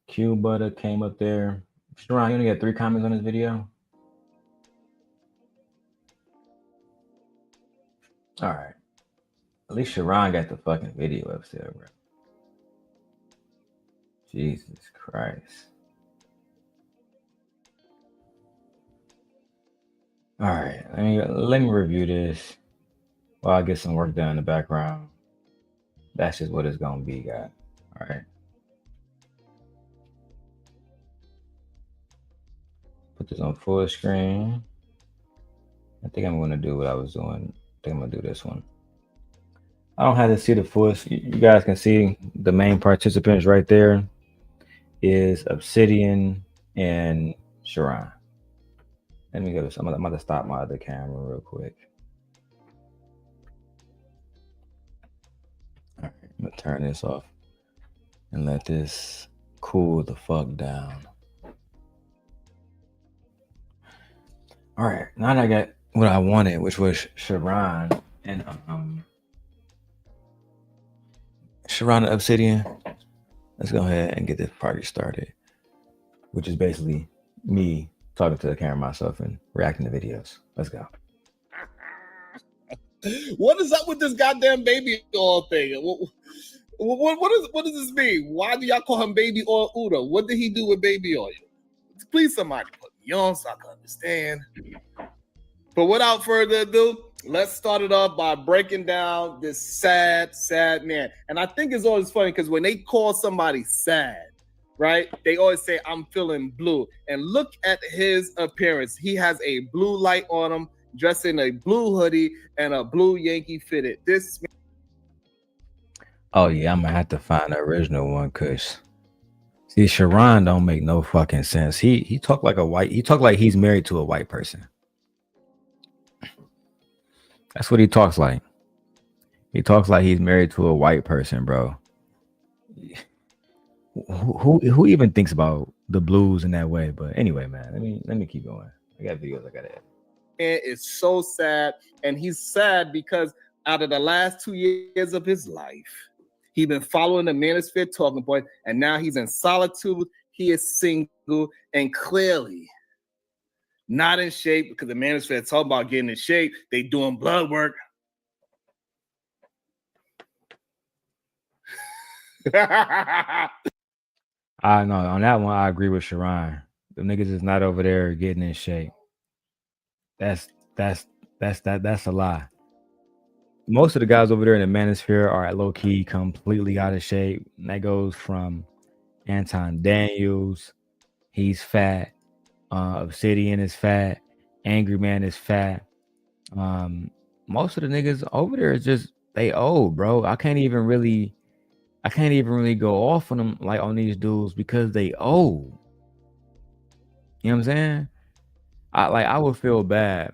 Q Butter came up there. Sharon, you only got 3 comments on this video? All right. At least Sharon got the fucking video up there, bro. Jesus Christ. All right. Let me review this while I get some work done in the background. That's just what it's gonna be, guys. All right. Put this on full screen. I think I'm gonna do what I was doing. I think I'm gonna do this one. I don't have to see the full. You guys can see the main participants right there is Obsidian and Sharon. Let me go. I'm gonna stop my other camera real quick. All right, I'm gonna turn this off and let this cool the fuck down. All right, now that I got what I wanted, which was Sharon and Obsidian, let's go ahead and get this party started, which is basically me talking to the camera myself and reacting to videos. Let's go. What is up with this goddamn baby oil thing? What does this mean? Why do y'all call him baby oil Udo? What did he do with baby oil? Please, somebody put me on so I can understand. But without further ado, let's start it off by breaking down this sad man. And I think it's always funny because when they call somebody sad, right, they always say, I'm feeling blue. And look at his appearance. He has a blue light on him, dressed in a blue hoodie and a blue Yankee fitted. This. Oh yeah, I'm gonna have to find the original one because see, Sharon don't make no fucking sense. He talk like he talk like he's married to a white person. That's what he talks like. He talks like he's married to a white person, bro. Who even thinks about the blues in that way? But anyway, man, let me keep going. I got videos I gotta add. It's so sad, and he's sad because out of the last 2 years of his life, he's been following the Manosphere talking point, and now he's in solitude. He is single and clearly not in shape because the Manosphere talking about getting in shape. They doing blood work. I know on that one I agree with Sharon. The niggas is not over there getting in shape. That's a lie. Most of the guys over there in the Manosphere are low key completely out of shape. And that goes from Anton Daniels, he's fat. Obsidian is fat. Angry Man is fat. Most of the niggas over there is just they old, bro. I can't even really go off on them like on these dudes because they old. You know what I'm saying? I would feel bad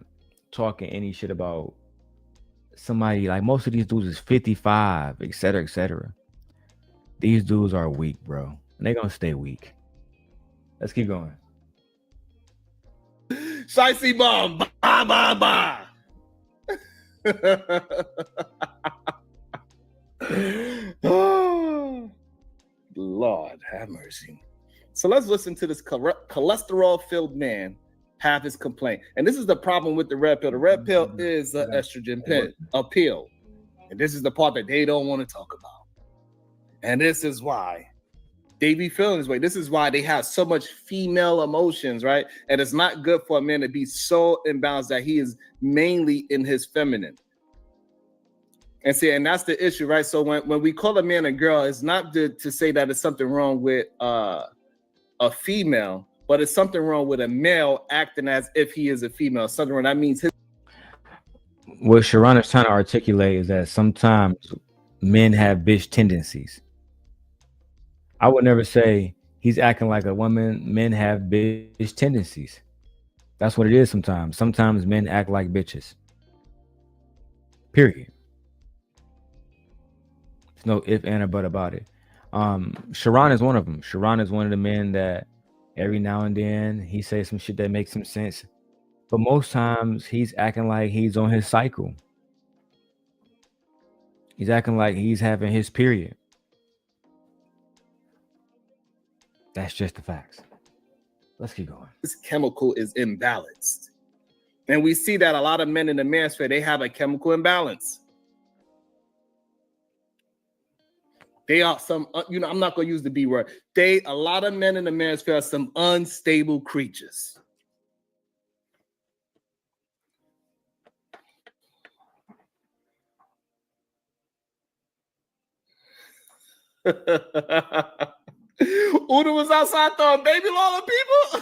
talking any shit about somebody like most of these dudes is 55, etc., etc. These dudes are weak, bro. And they're gonna stay weak. Let's keep going. Shicey bomb, ba. Oh, Lord have mercy. So let's listen to this cholesterol-filled man have his complaint. And this is the problem with the red pill. The red pill is an estrogen pill. And this is the part that they don't want to talk about. And this is why they be feeling this way. This is why they have so much female emotions, right? And it's not good for a man to be so imbalanced that he is mainly in his feminine. And see, and that's the issue, right? So when we call a man a girl, it's not to say that it's something wrong with a female, but it's something wrong with a male acting as if he is a female. Something wrong. That means what Sharon is trying to articulate is that sometimes men have bitch tendencies. I would never say he's acting like a woman. Men have bitch tendencies. That's what it is sometimes. Sometimes men act like bitches. Period. There's no if, and, or but about it. Sharon is one of them. Sharon is one of the men that every now and then he says some shit that makes some sense. But most times he's acting like he's on his cycle. He's acting like he's having his period. That's just the facts. Let's keep going. this chemical is imbalanced. And we see that a lot of men in the manosphere, they have a chemical imbalance. They are some, I'm not going to use the B word. A lot of men in the manosphere are some unstable creatures. Uda was outside throwing baby law on people.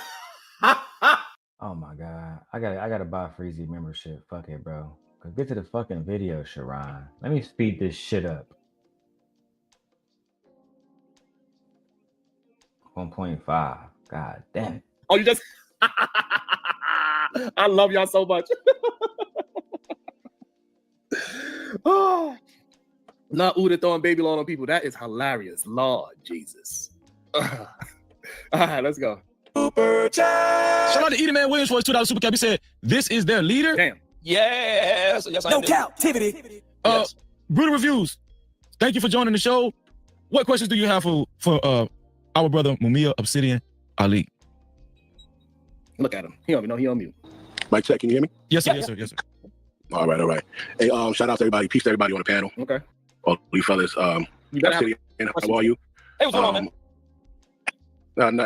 Oh my god, I gotta buy a Freezy membership. Fuck it, bro. Get to the fucking video, Sharon. Let me speed this shit up. 1.5. God damn it. Oh, you just I love y'all so much. Oh, not Uda throwing baby law on people. That is hilarious. Lord Jesus. All right, let's go. Super chat. Shout out to Edie Man Williams for his $2 super cap. He said, "This is their leader." Damn. Yes. No captivity. Yes. Brutal Reviews. Thank you for joining the show. What questions do you have for our brother Mumia Obsidian Ali? Look at him. He don't even know he on mute. Mic check. Can you hear me? Yes, sir. Yes, sir. Yes, sir. All right. Hey, shout out to everybody. Peace to everybody on the panel. Okay. All you fellas. You gotta Obsidian, how are you? Hey, what's going on, man?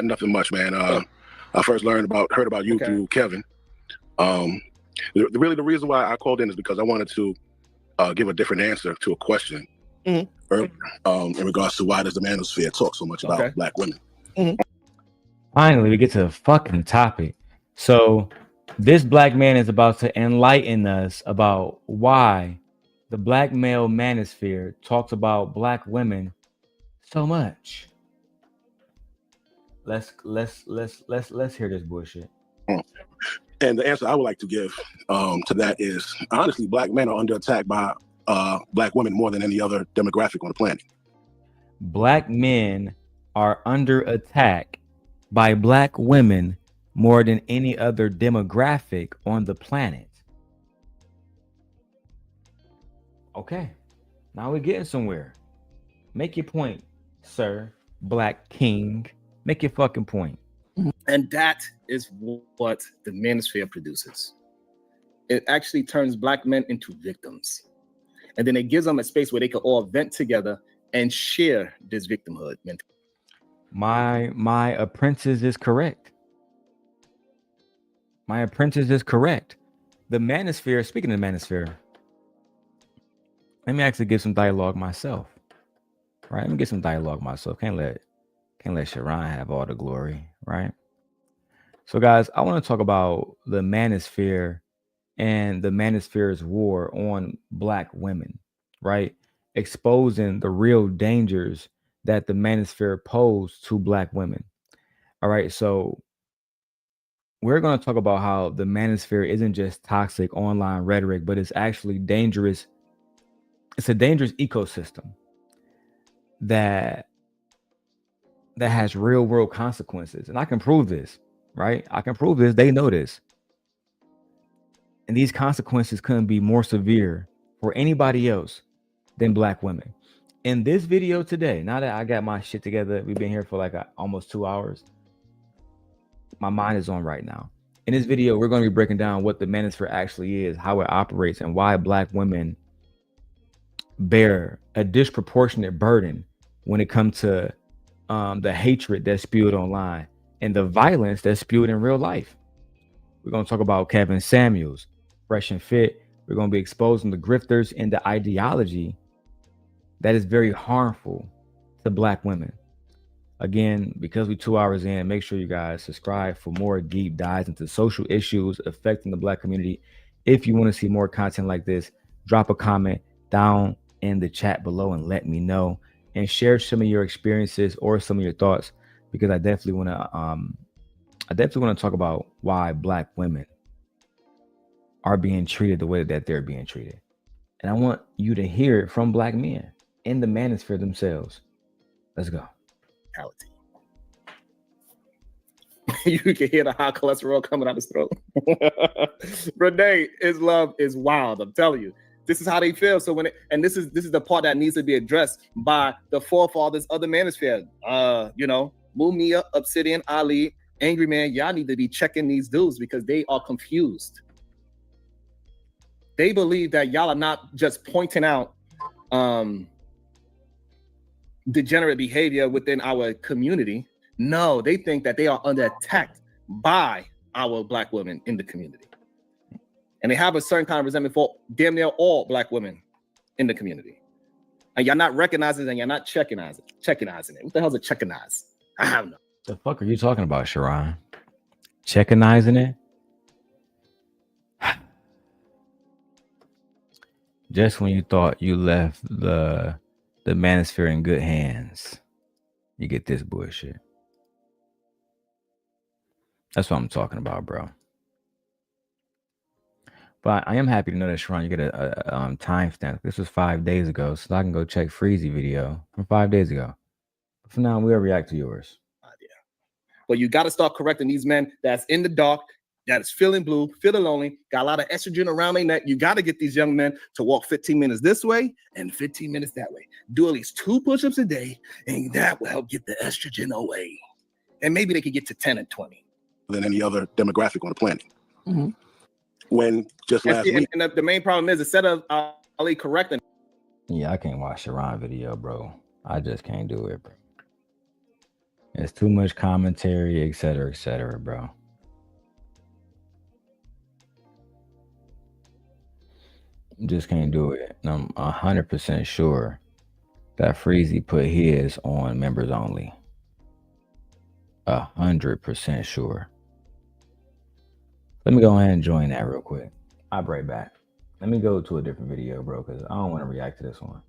Nothing much, man. I first heard about you through Kevin. Really, the reason why I called in is because I wanted to give a different answer to a question earlier, in regards to why does the manosphere talk so much about black women. Finally, we get to the fucking topic. So this black man is about to enlighten us about why the black male manosphere talks about black women so much. Let's hear this bullshit. And the answer I would like to give to that is, honestly, black men are under attack by black women more than any other demographic on the planet. Black men are under attack by black women more than any other demographic on the planet. Okay, now we're getting somewhere. Make your point, sir, Black King. Make your fucking point. And that is what the manosphere produces. It actually turns black men into victims. And then it gives them a space where they can all vent together and share this victimhood. My apprentice is correct. My apprentice is correct. The manosphere, speaking of the manosphere, let me actually give some dialogue myself. Right? Let me get some dialogue myself. Can't let Sharon have all the glory, right? So guys, I want to talk about the manosphere and the manosphere's war on black women, right? Exposing the real dangers that the manosphere posed to black women. All right, so we're going to talk about how the manosphere isn't just toxic online rhetoric, but it's actually dangerous. It's a dangerous ecosystem that has real world consequences. And I can prove this, right? I can prove this. They know this. And these consequences couldn't be more severe for anybody else than black women. In this video today, now that I got my shit together, we've been here for like almost 2 hours. My mind is on right now. In this video, we're going to be breaking down what the manosphere actually is, how it operates, and why black women bear a disproportionate burden when it comes to the hatred that's spewed online and the violence that's spewed in real life. We're going to talk about Kevin Samuels, Fresh and Fit. We're going to be exposing the grifters and the ideology that is very harmful to black women. Again, because we're 2 hours in, make sure you guys subscribe for more deep dives into social issues affecting the black community. If you want to see more content like this, drop a comment down in the chat below and let me know, and share some of your experiences or some of your thoughts, because I definitely want to talk about why black women are being treated the way that they're being treated. And I want you to hear it from black men in the manosphere themselves. Let's go. You can hear the high cholesterol coming out his throat. Renee, his love is wild. I'm telling you. This is how they feel. So this is the part that needs to be addressed by the forefathers of the manosphere. Mumia, Obsidian, Ali, Angry Man, y'all need to be checking these dudes because they are confused. they believe that y'all are not just pointing out degenerate behavior within our community. No, they think that they are under attack by our Black women in the community. And they have a certain kind of resentment for damn near all Black women in the community. And you're not recognizing it and you're not checkingizing it. What the hell's a checkinize? I don't know. The fuck are you talking about, Sharon? Checkinizing it? Just when you thought you left the manosphere in good hands, you get this bullshit. That's what I'm talking about, bro. But I am happy to know that, Sharon, you get a timestamp. This was 5 days ago, so I can go check Freezy video from 5 days ago. But for now, we'll react to yours. But you got to start correcting these men that's in the dark, that is feeling blue, feeling lonely, got a lot of estrogen around their neck. You got to get these young men to walk 15 minutes this way and 15 minutes that way. Do at least 2 push-ups a day, and that will help get the estrogen away. And maybe they could get to 10 and 20. Than any other demographic on the planet. Mm-hmm. When just last week. And the main problem is instead of Ali correcting. Yeah, I can't watch Sharon video, bro. I just can't do it, bro. It's too much commentary, etc., bro. Just can't do it. And I'm 100% sure that Freezy put his on members only. 100% sure. Let me go ahead and join that real quick. I'll be right back. Let me go to a different video, bro, because I don't want to react to this one.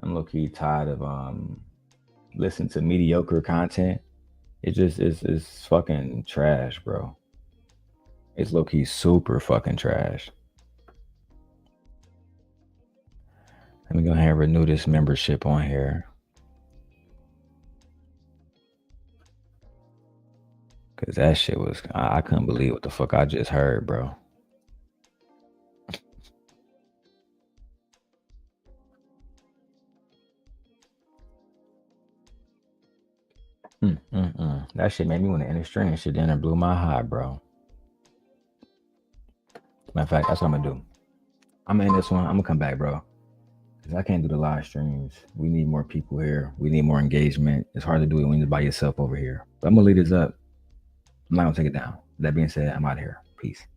I'm low-key tired of listening to mediocre content. It just is fucking trash, bro. It's low-key super fucking trash. Let me go ahead and renew this membership on here. Cause that shit was, I couldn't believe what the fuck I just heard, bro. That shit made me want to end the stream. Shit then it blew my heart, bro. Matter of fact, that's what I'm gonna do. I'm gonna end this one. I'm gonna come back, bro. Cause I can't do the live streams. We need more people here. We need more engagement. It's hard to do it when you're by yourself over here. But I'm gonna leave this up. I'm not gonna take it down. That being said, I'm out of here. Peace.